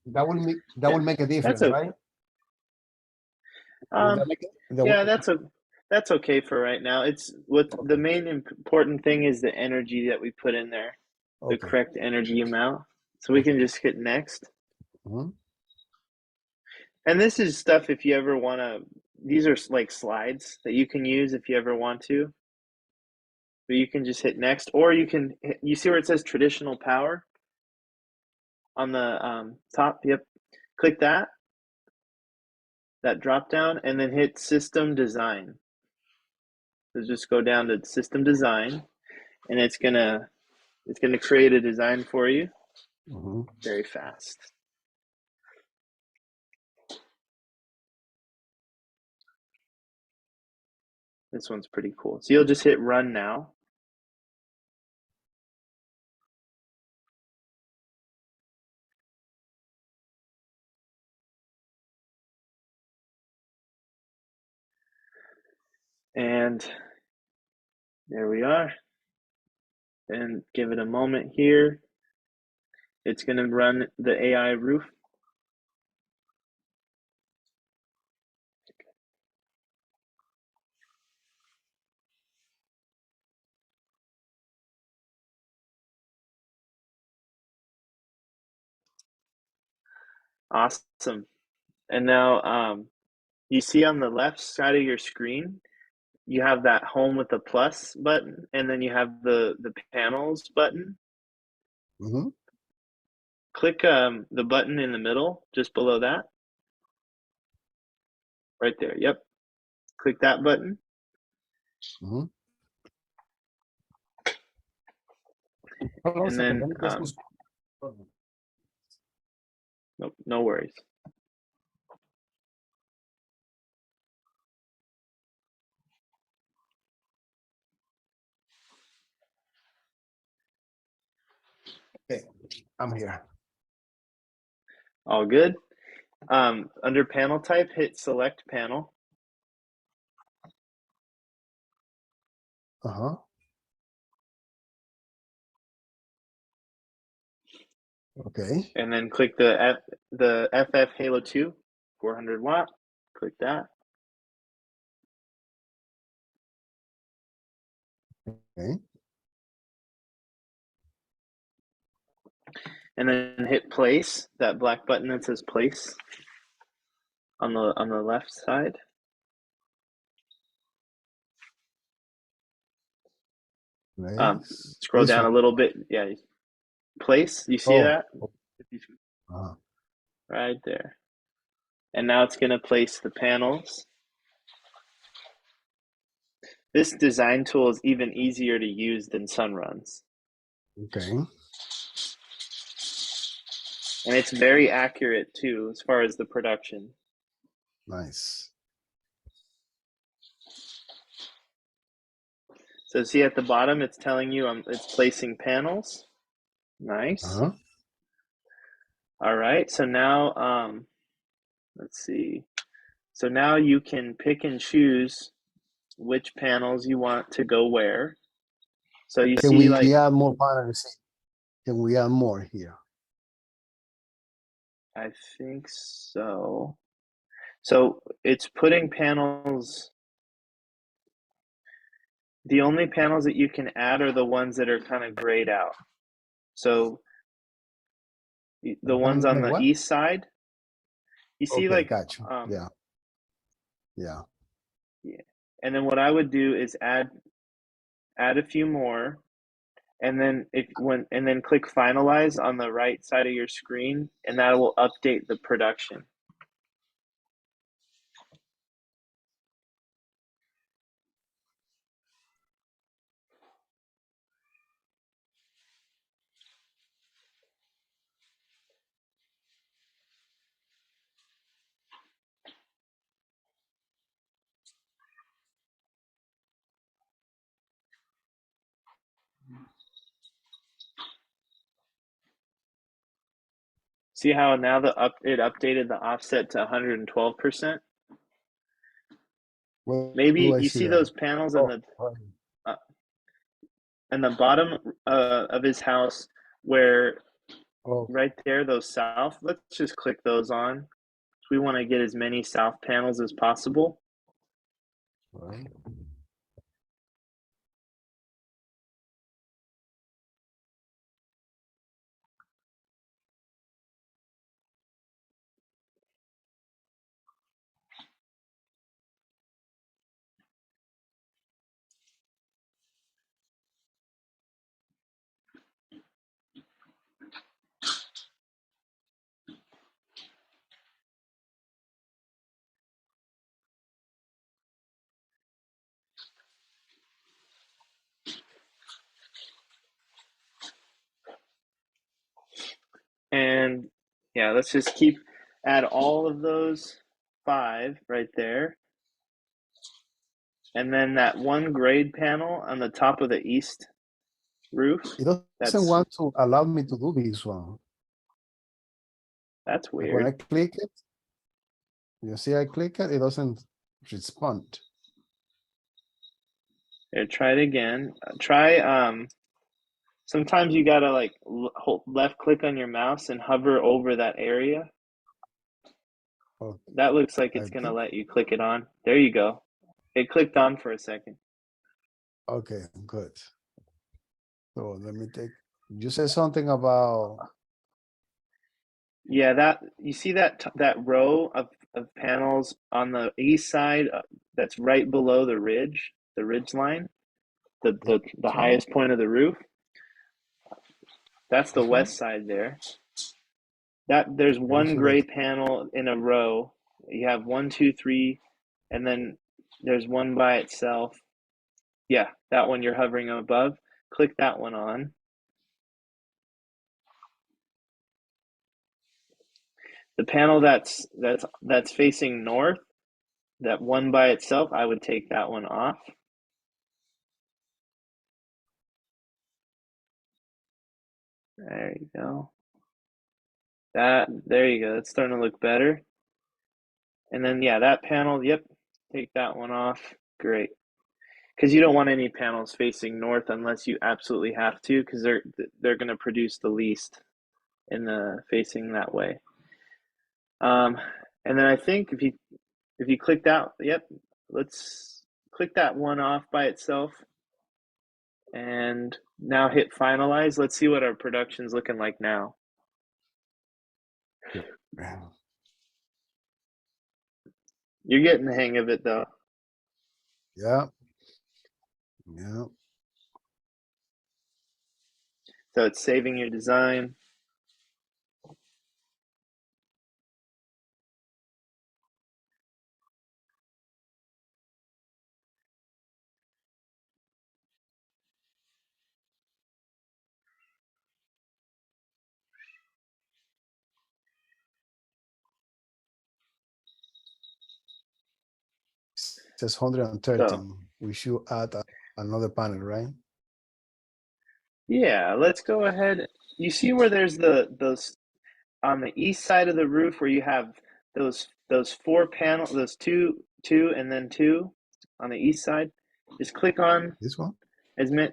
That will make a difference, right? Yeah, that's okay for right now. It's what the main important thing is the energy that we put in there, the correct energy amount. So we can just hit next. And this is stuff if you ever want to. These are like slides that you can use if you ever want to. But you can just hit next, or you can. You see where it says traditional power on the top? Yep. Click that drop down, and then hit system design. So just go down to system design, and it's gonna create a design for you very fast. This one's pretty cool. So you'll just hit run now. And there we are. And give it a moment here. It's going to run the AI roof. Awesome. And now you see on the left side of your screen, you have that home with the plus button, and then you have the panels button. Click the button in the middle, just below that. Right there, yep. Click that button. And then, nope, no worries. Okay, I'm here. All good. Under panel type, hit select panel. Okay. And then click the FF Halo 2, 400 watt. Click that. Okay. And then hit place, that black button that says place on the left side. Scroll down a little bit. Yeah. Place, you see that? Right there. And now it's going to place the panels. This design tool is even easier to use than Sunruns. Okay. And it's very accurate too, as far as the production. Nice. So see at the bottom, it's telling you it's placing panels. Nice. All right. So now, let's see. So now you can pick and choose which panels you want to go where. So you Can see, we like, add more panels? Can we add more here? I think so. So it's putting panels. The only panels that you can add are the ones that are kind of grayed out. So the ones on the east side, you see, like, gotcha. Yeah. And then what I would do is add a few more, and then click finalize on the right side of your screen, and that will update the production. See how now it updated the offset to 112%? Where do Maybe I you see see that? those panels Oh, right. uh, in the bottom of his house where Oh, right there, those south. Let's just click those on. We want to get as many south panels as possible. right. And yeah, let's just add all of those 5 right there. And then that one grade panel on the top of the east roof, It doesn't that's want to allow me to do this one. Like when I weird. click it, you see I click it, it doesn't respond. Here, try it again. Try sometimes you gotta like hold left click on your mouse and hover over that area. Okay, That looks like I it's gonna think. let you click it on. There you go. It clicked on for a second. Okay, good. So let me take, you said something about, Yeah, that you see that row of panels on the east side that's right below the ridge line, the this one, highest point of the roof. That's the this one. west side there. That there's Okay, one so that gray panel in a row. You have 1, 2, 3, and then there's one by itself. Yeah, that one you're hovering above. Click that one on. The panel that's facing north, that one by itself, I would take that one off. There you go. There you go. It's starting to look better. And then yeah, that panel, yep, take that one off. Great. Because you don't want any panels facing north unless you absolutely have to, because they're going to produce the least in the facing that way. And then I think if you click that, yep, let's click that one off by itself, and now hit finalize. Let's see what our production's looking like now. yeah. You're getting the hang of it though. Yeah. Yeah. So it's saving your design. It says 113. So We should add another panel, right? yeah, let's go ahead. You see where there's those on the east side of the roof where you have those 4 panels, those two and then 2 on the east side. Just click on This one? as many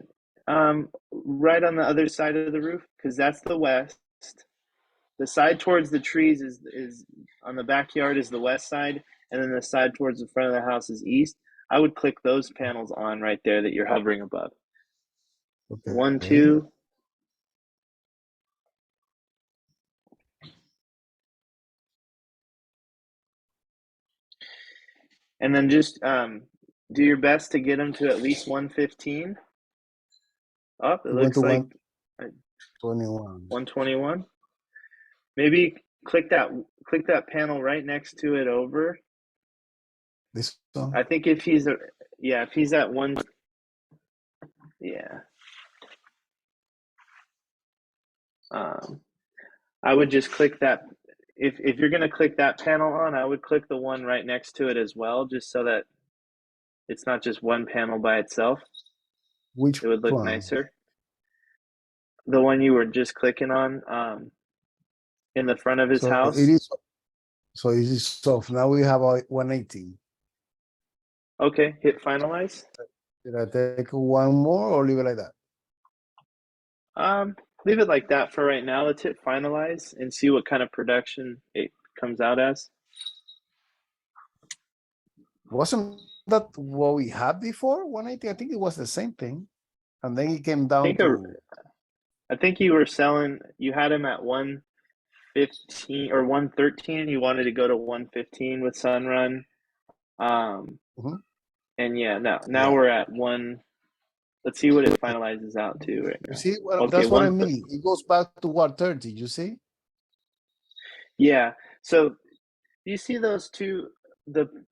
right on the other side of the roof, because that's the west. The side towards the trees is on the backyard is the west side, and then the side towards the front of the house is east. I would click those panels on right there that you're hovering above. One, Okay. 2. And then just do your best to get them to at least 115. Oh, it It went to looks like 121. 121. Maybe click that panel right next to it over. This one? I think if he's at one, yeah. I would just click that. If you're gonna click that panel on, I would click the one right next to it as well, just so that it's not just one panel by itself. Which It would look one? nicer. The one you were just clicking on, in the front of his So house. it is, so it is soft. Now we have a 118. Okay, hit finalize. Did I take one more or leave it like that? Leave it like that for right now. Let's hit finalize and see what kind of production it comes out as. Wasn't that what we had before? 180? I think it was the same thing. And then it came I down think to, I think you were selling. You had him at 115 or 113. You wanted to go to 115 with Sunrun. Mhm. And yeah, now Yeah. we're at one. Let's see what it finalizes out to right You now. see, well, Okay, that's what I mean. It goes back to 130, you see? yeah. So you see those two,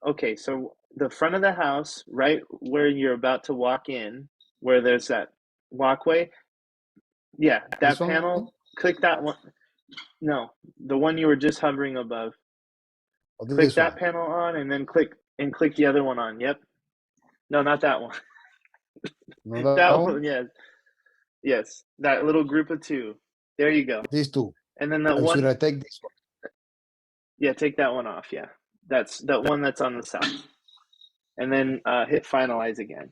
okay, so the front of the house, right where you're about to walk in, where there's that walkway, yeah, This that one? panel, click that one. No, the one you were just hovering above. Or Click this that one? panel on and then click the other one on. Yep. No, not that one. No, that That one? one, yes. Yes. That little group of two. There you go. These two. And then that And should one, I take this one? yeah, take that one off. Yeah. That's that one that's on the south. And then hit finalize again.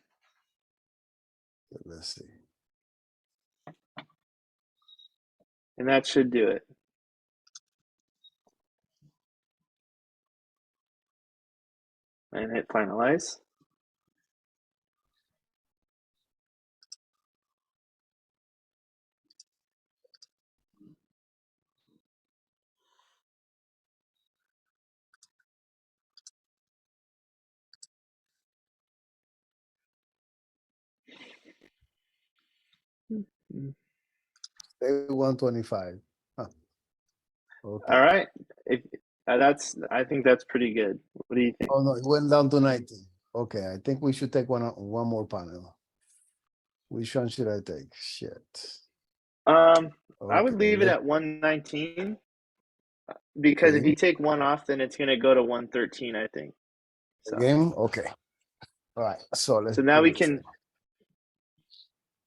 Let's see. And that should do it. And hit finalize. Stay 125. Huh. All Okay. right. If I think that's pretty good. What do you think? Oh no, it went down to 90. Okay, I think we should take one more panel. Which one should I take? Shit. I would Okay, leave it let's at 119 because if okay. you take one off, then it's gonna go to 113, I think. So Again, okay. All right. So let's so now do we this can. thing.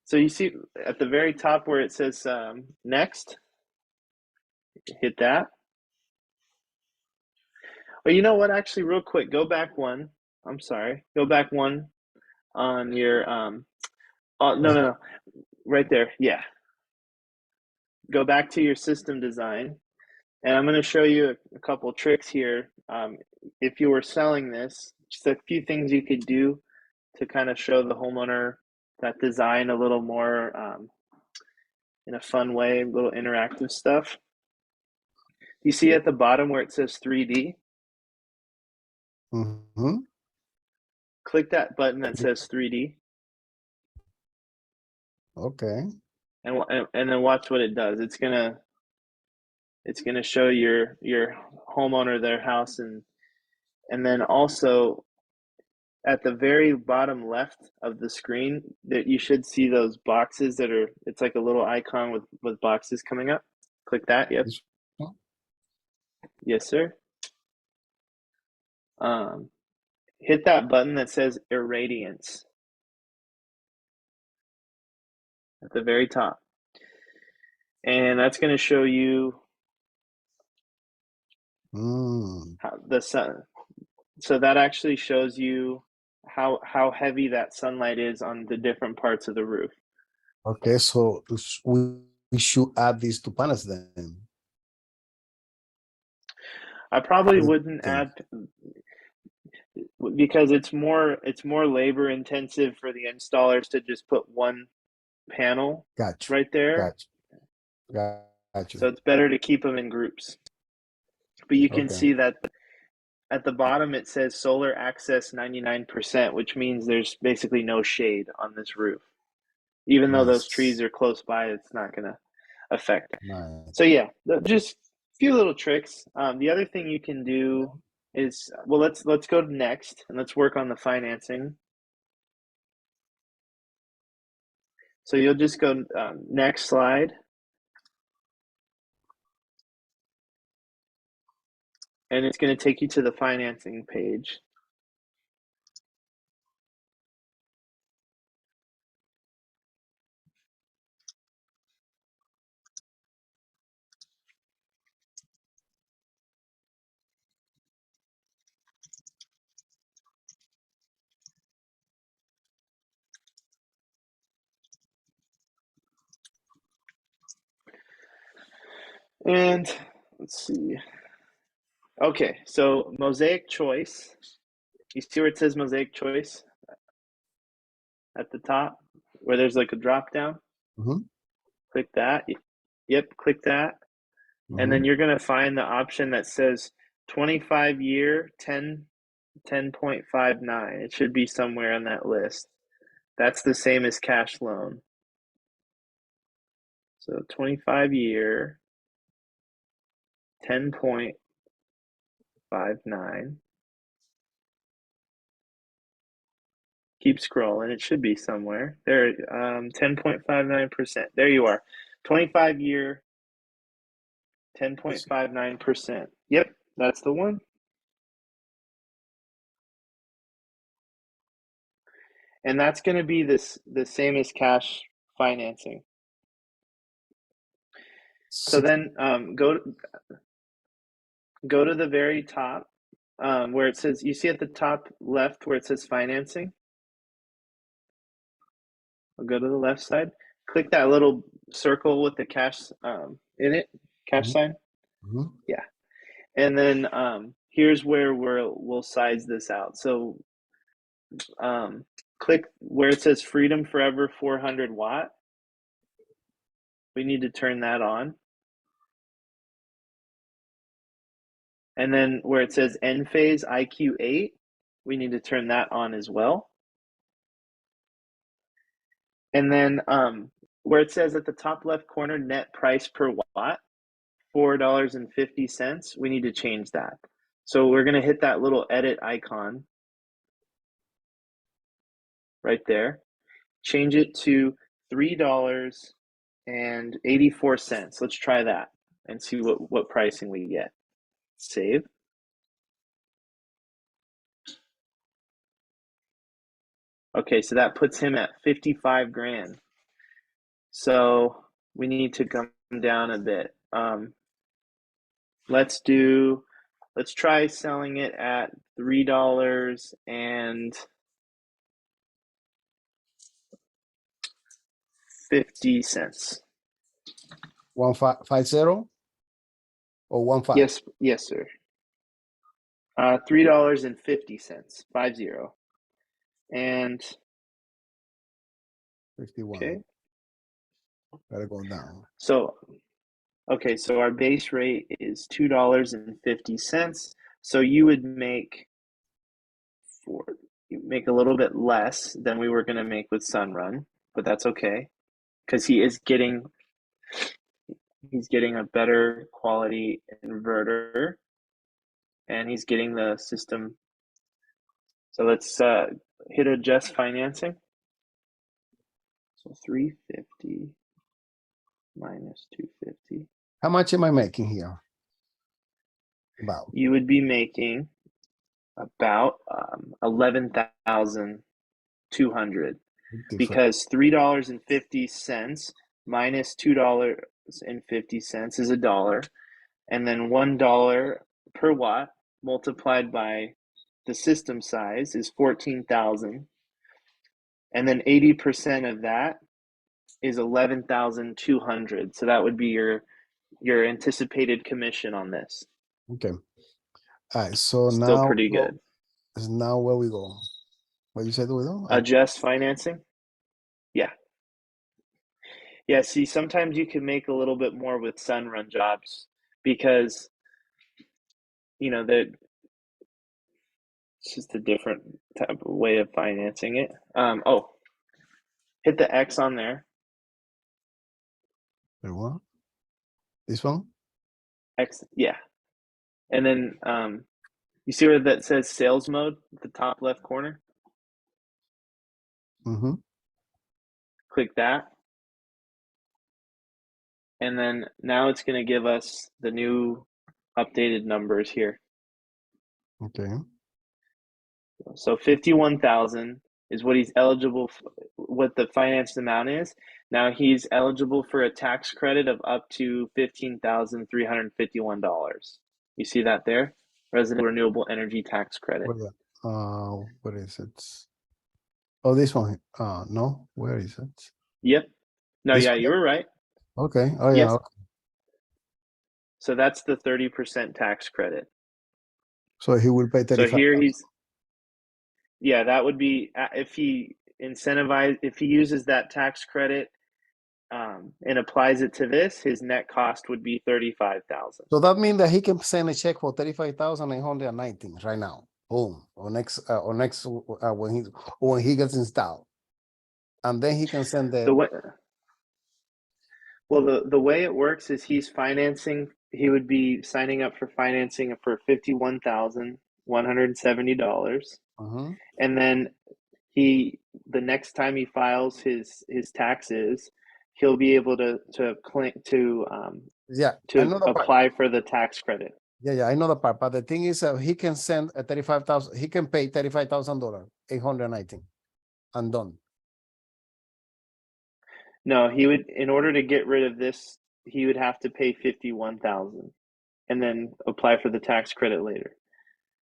So you see at the very top where it says next, hit that. But you know what? Actually, real quick, go back one. I'm sorry. Go back one on your oh no Uh, no no, right there. Yeah. Go back to your system design, and I'm going to show you a couple tricks here. If you were selling this, just a few things you could do to kind of show the homeowner that design a little more in a fun way, a little interactive stuff. You see at the bottom where it says 3D? mm-hmm. Click that button that says 3D, Okay. and then watch what it does. It's gonna show your homeowner their house, and then also at the very bottom left of the screen that you should see those boxes that are, it's like a little icon with boxes coming up. Click that. Yep. This one? Yes, sir. Um, hit that button that says irradiance at the very top, and that's going to show you how the sun. So that actually shows you how heavy that sunlight is on the different parts of the roof. Okay, so we should add these two panels then. I probably What do you wouldn't think? add because it's more labor intensive for the installers to just put one panel Got you. right there. Got you. Got you. So it's better to keep them in groups. But you can Okay. see that at the bottom it says solar access 99%, which means there's basically no shade on this roof. Even though those trees Nice. are close by, it's not going to affect. Nice. So yeah, just a few little tricks. The other thing you can do is, well, let's go to next and let's work on the financing. So you'll just go next slide, and it's going to take you to the financing page. And let's see. Okay, so mosaic choice. You see where it says mosaic choice at the top, where there's like a drop down? Mhm, Click that. Yep, click that. And then mhm. you're going to find the option that says 25-year 10.59. It should be somewhere on that list. That's the same as cash loan. So 25-year 10.59. Keep scrolling. It should be somewhere. There, 10.59%. There you are. 25-year 10.59%. Yep, that's the one. And that's going to be the same as cash financing. So then go to the very top where it says, you see at the top left where it says financing? I'll go to the left side. Click that little circle with the cash in it, cash sign. Mhm. Yeah. And then here's where we'll size this out. So click where it says Freedom Forever 400 watt. We need to turn that on. And then where it says End Phase IQ8, we need to turn that on as well. And then where it says at the top left corner, net price per watt, $4.50, we need to change that. So we're going to hit that little edit icon right there. Change it to $3.84. Let's try that and see what pricing we get. Save. Okay, so that puts him at 55 grand. So we need to come down a bit. Let's try selling it at $3.50. 1550 or 15? Yes, sir. $3.50, 50. And 51. okay. Gotta go down. So our base rate is $2.50. So you would make a little bit less than we were going to make with Sunrun, but that's okay because he's getting a better quality inverter and he's getting the system. So let's hit adjust financing. So 350 minus 250. How much am I making here? About. You would be making about 11,200 because $3.50 minus $2.50 is $1, and then $1 per watt multiplied by the system size is 14,000, and then 80% of that is 11,200. So that would be your anticipated commission on this. Okay. All right. So Still now pretty good. now where we go? What you said we go? Adjust financing. Yeah. Yeah, see, sometimes you can make a little bit more with Sunrun jobs because that it's just a different type of way of financing it. Hit the X on there. Wait, what? This one? X, yeah. And then you see where that says sales mode at the top left corner? Mm-hmm. Click that. And then now it's going to give us the new updated numbers here. Okay. So 51,000 is what he's eligible for, what the financed amount is. Now he's eligible for a tax credit of up to $15,351. You see that there? Resident Renewable Energy Tax Credit. What is it? Oh, this one. No, where is it? Yep. No, This yeah, one? you were right. Okay. Oh yeah. Yes. Okay. So that's the 30% tax credit. So he will pay So 35. here yeah, that would be if he uses that tax credit and applies it to this, his net cost would be 35,000. So that means that he can send a check for 35,819 right now. Boom. Or next when he gets installed. And then he can send The way, well, the way it works is he would be signing up for financing for $51,170. And then the next time he files his taxes, he'll be able to yeah, I know the part. apply for the tax credit. Yeah, I know the part. But the thing is, he can send a 35,000. He can pay $35,000, 819, and done. No, he would, in order to get rid of this, he would have to pay 51,000 and then apply for the tax credit later.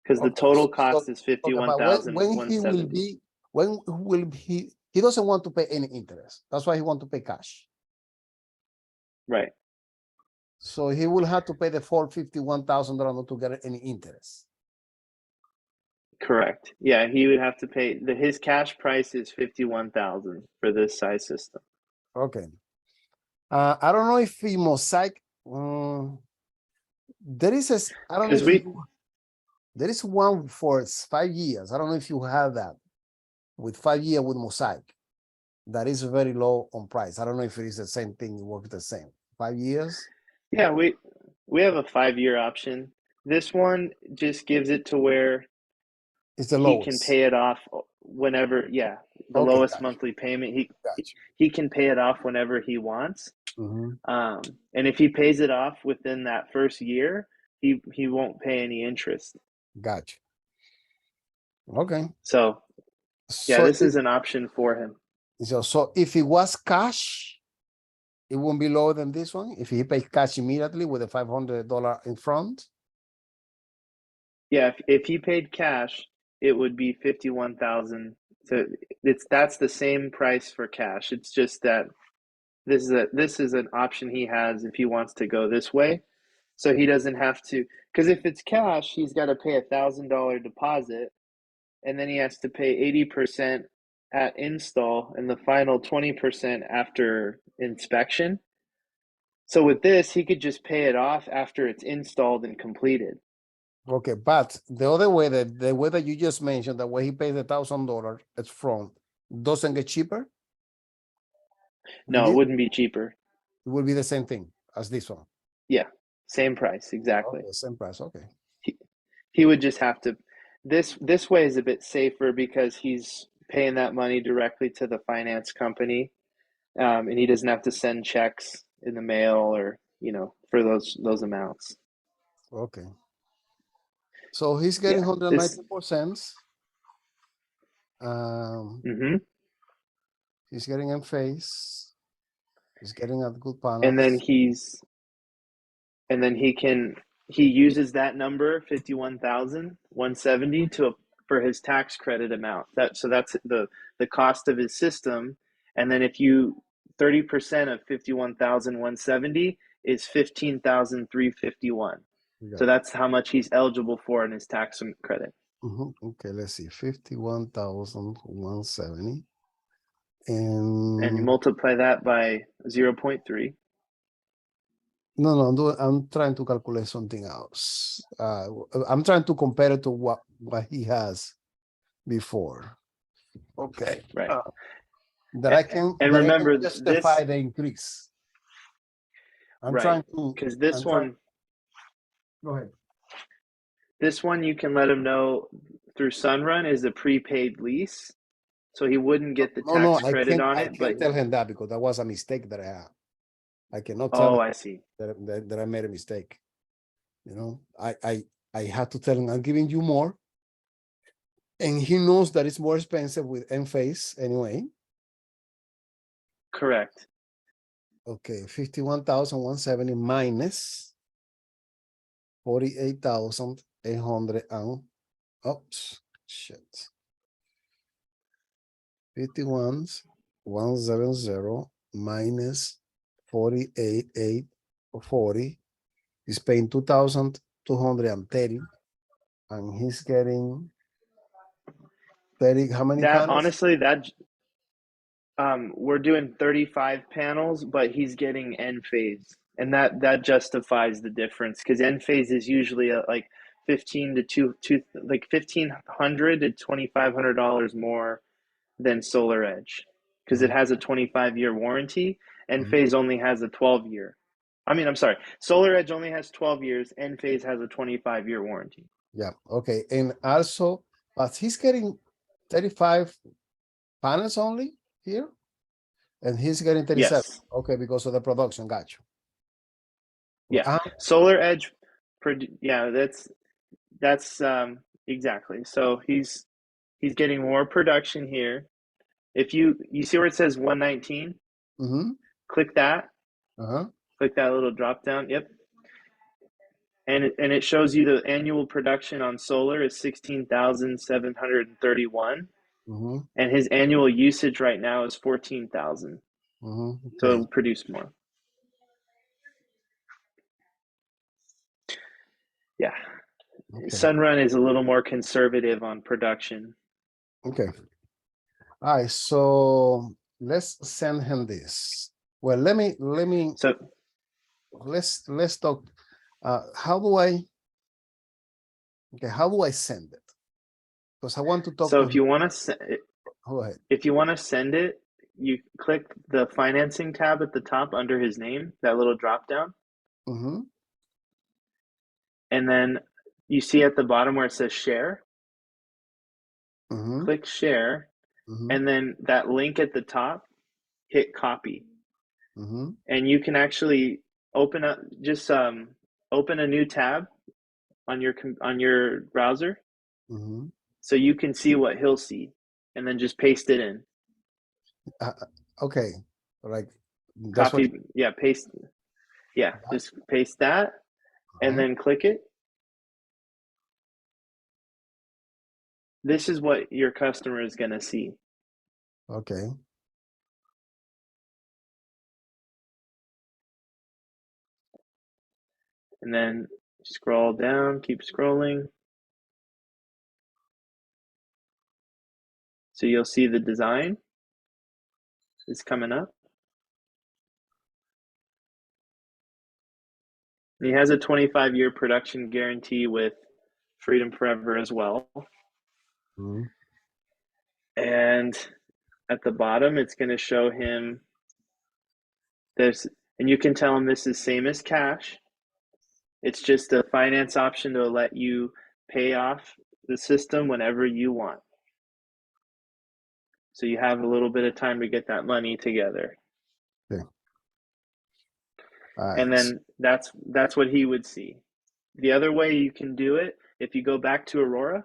Because the total cost is 51,170. When will he doesn't want to pay any interest. That's why he want to pay cash. Right. So he will have to pay the full $51,000 to get any interest. Correct. Yeah, he would have to pay his cash price is 51,000 for this size system. Okay. I don't know if he mosaic. There is I don't know if there is one for 5 years. I don't know if you have that with 5 years with mosaic. That is very low on price. I don't know if it is the same thing. It works the same. 5 years. Yeah, we have a 5-year option. This one just gives it to where it's the lowest. He can pay it off whenever. Yeah, the lowest monthly payment. He can pay it off whenever he wants. And if he pays it off within that first year, he won't pay any interest. Gotcha. Okay. So yeah, this is an option for him. So if it was cash, it won't be lower than this one if he pays cash immediately with a $500 in front. Yeah, if he paid cash, it would be 51,000. So that's the same price for cash. It's just that this is an option he has if he wants to go this way. So he doesn't have to, because if it's cash, he's got to pay $1,000 deposit, and then he has to pay 80% at install and the final 20% after inspection. So with this, he could just pay it off after it's installed and completed. Okay, but the other way, the way that you just mentioned, the way he pays $1,000 it's from, doesn't get cheaper? No, it wouldn't be cheaper. It will be the same thing as this one. Yeah, same price, exactly. Okay, same price, okay. He would just have to, this way is a bit safer because he's paying that money directly to the finance company, and he doesn't have to send checks in the mail or, for those amounts. Okay. So he's getting 194 cents. He's getting in face. He's getting at good panels. And then he uses that number 51,170 for his tax credit amount. So that's the cost of his system. And then if 30% of 51,170 is 15,351. So that's how much he's eligible for in his tax credit. Okay, let's see, 51,170. And you multiply that by 0.3. No, I'm trying to calculate something else. I'm trying to compare it to what he has before. Okay. Right. I can justify the increase. I'm trying to, because this one. Go ahead. This one you can let him know through Sunrun is a prepaid lease, so he wouldn't get the tax credit on it. I can't tell him that because that was a mistake that I had. I cannot him. tell Oh, I see. That I made a mistake. I had to tell him I'm giving you more, and he knows that it's more expensive with Enphase anyway. Correct. Okay, 51,170 minus 48,800 and oops, shit. 51,170 minus 48,840 He's paying 2,230 and he's getting 30, how many That panels? honestly, we're doing 35 panels, but he's getting N phase, and that justifies the difference because N phase is usually like 15 to like $1,500 to $2,500 more than Solar Edge because it has a 25-year warranty. N phase only has a 12-year. I mean, I'm sorry. Solar Edge only has 12 years. N phase has a 25-year warranty. Yeah, okay. And also, but he's getting 35 panels only here, and he's getting 37. Yes. Okay, because of the production. Got you. Yeah. Uh, Solar Edge. Yeah, that's exactly. So he's getting more production here. If you see where it says 119, click that. Click that little drop down. Yep. And it shows you the annual production on solar is 16,731. And his annual usage right now is 14,000. So Okay. it'll produce more. Yeah. Okay. Sunrun is a little more conservative on production. Okay. All right. So let's send him this. Well, So let's talk. How do I send it? Because I want to talk to if him. you want to Go ahead. if you want to send it, you click the financing tab at the top under his name, that little drop down. And then you see at the bottom where it says share. Click share, and then that link at the top, hit copy. And you can actually open up open a new tab on your browser, so you can see what he'll see, and then just paste it in. Okay, like that's Copy, what. yeah, paste, yeah, just paste that, and then click it. This is what your customer is going to see. Okay. And then scroll down, keep scrolling. So you'll see the design is coming up. And he has a 25-year production guarantee with Freedom Forever as well. And at the bottom, it's going to show him this, and you can tell him this is same as cash. It's just a finance option to let you pay off the system whenever you want. So you have a little bit of time to get that money together. Okay. All right. And then that's what he would see. The other way you can do it, if you go back to Aurora,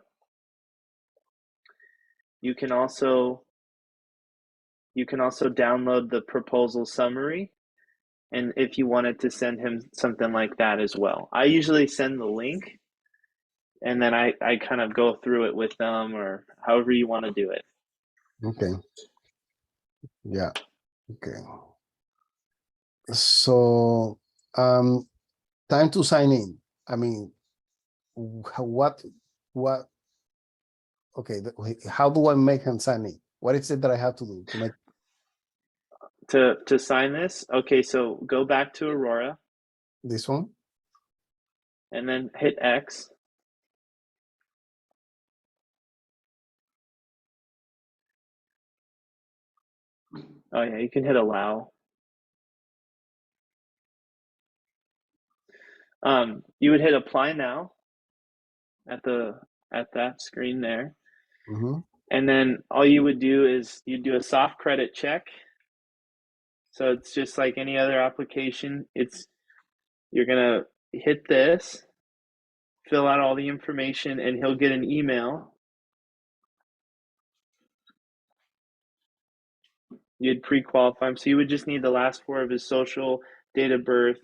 you can also download the proposal summary, and if you wanted to send him something like that as well. I usually send the link, and then I kind of go through it with them, or however you want to do it. Okay. Yeah. Okay. So time to sign in. I mean, what okay, how do I make him sign in? What is it that I have to do to make to sign this? Okay, so go back to Aurora this one? and then hit X. Oh yeah, you can hit allow. You would hit apply now at that screen there. And then all you would do is you do a soft credit check. So it's just like any other application. You're gonna hit this, fill out all the information, and he'll get an email. You'd pre-qualify him, so you would just need the last four of his social, date of birth,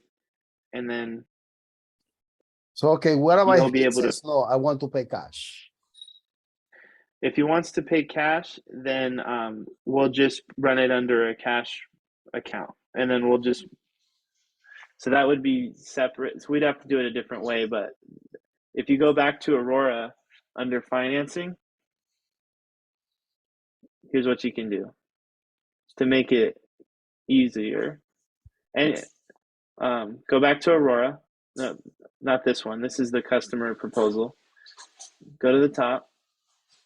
and then So okay, what about you'll if be he able to. says no, I want to pay cash? If he wants to pay cash, then we'll just run it under a cash account, and then we'll just. So that would be separate. So we'd have to do it a different way. But if you go back to Aurora under financing, here's what you can do to make it easier. And go back to Aurora. No, not this one. This is the customer proposal. Go to the top.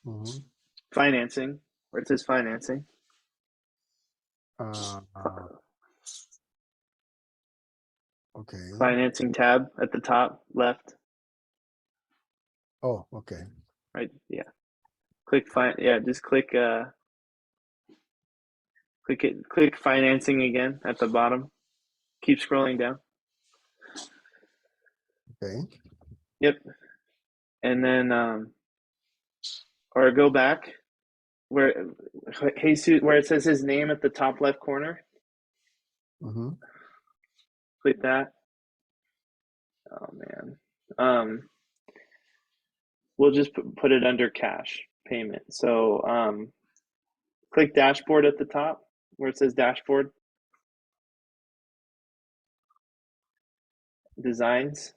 Mhm. Financing, where it says financing. Okay. Financing tab at the top left. Oh, okay. Right. Yeah. Click yeah, just click click financing again at the bottom. Keep scrolling down. Okay. Yep. And then or go back where Jesus, where it says his name at the top left corner. Mm-hmm. Click that. Oh man. We'll just put it under cash payment. So click dashboard at the top where it says dashboard. Designs.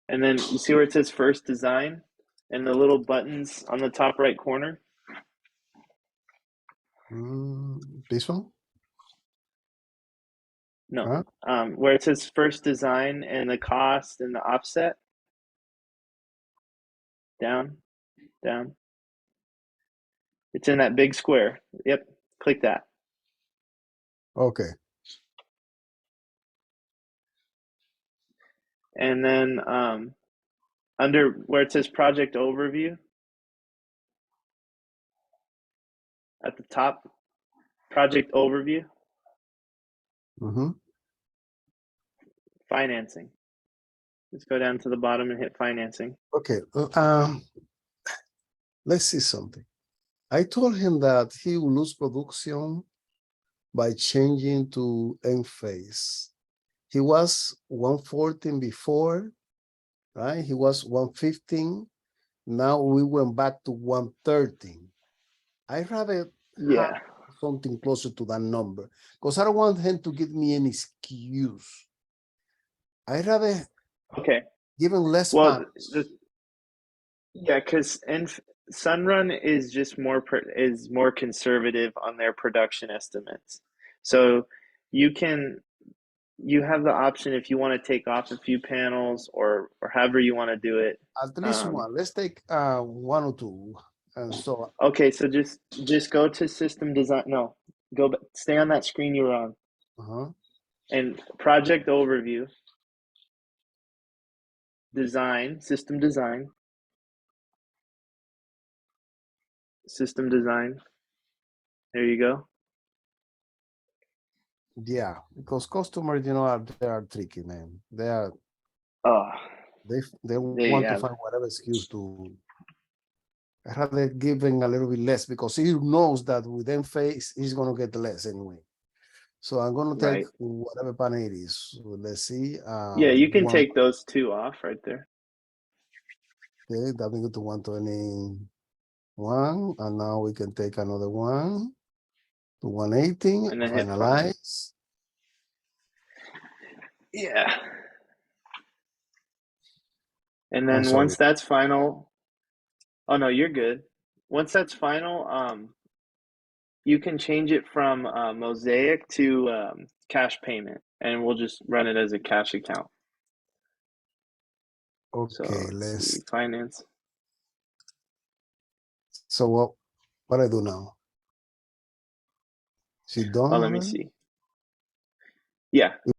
And then you see where it says first design and the little buttons on the top right corner? This one? No. Huh? Where it says first design and the cost and the offset. Down, down. It's in that big square. Yep. Click that. Okay. And then under where it says project overview at the top, project overview, Mm-hmm. financing. Let's go down to the bottom and hit financing. Okay. Let's see something. I told him that he will lose production by changing to end phase. He was 114 before, right? He was 115. Now we went back to 113. I'd rather have something closer to that number because I don't want him to give me any excuse. I'd rather give him less panels. Yeah, because Sunrun is just more conservative on their production estimates. So you have the option if you want to take off a few panels or however you want to do it. At least one. Let's take one or two. And so okay, so just go to system design. No, go back, stay on that screen you were on. And project overview, design, system design. System design. There you go. Yeah, because customers, they are tricky, man. They are. They want to find whatever excuse to. I rather give him a little bit less because he knows that with them face he's gonna get less anyway. So I'm gonna take whatever panel it is. So let's see. Yeah, you can take those two off right there. Okay, that we go to 121, and now we can take another one to 118 and finalize. Yeah. And then once that's final, oh no, you're good. Once that's final, you can change it from Mosaic to cash payment, and we'll just run it as a cash account. Okay, let's see, finance. So what I do now? She done? Oh, let me see. Yeah.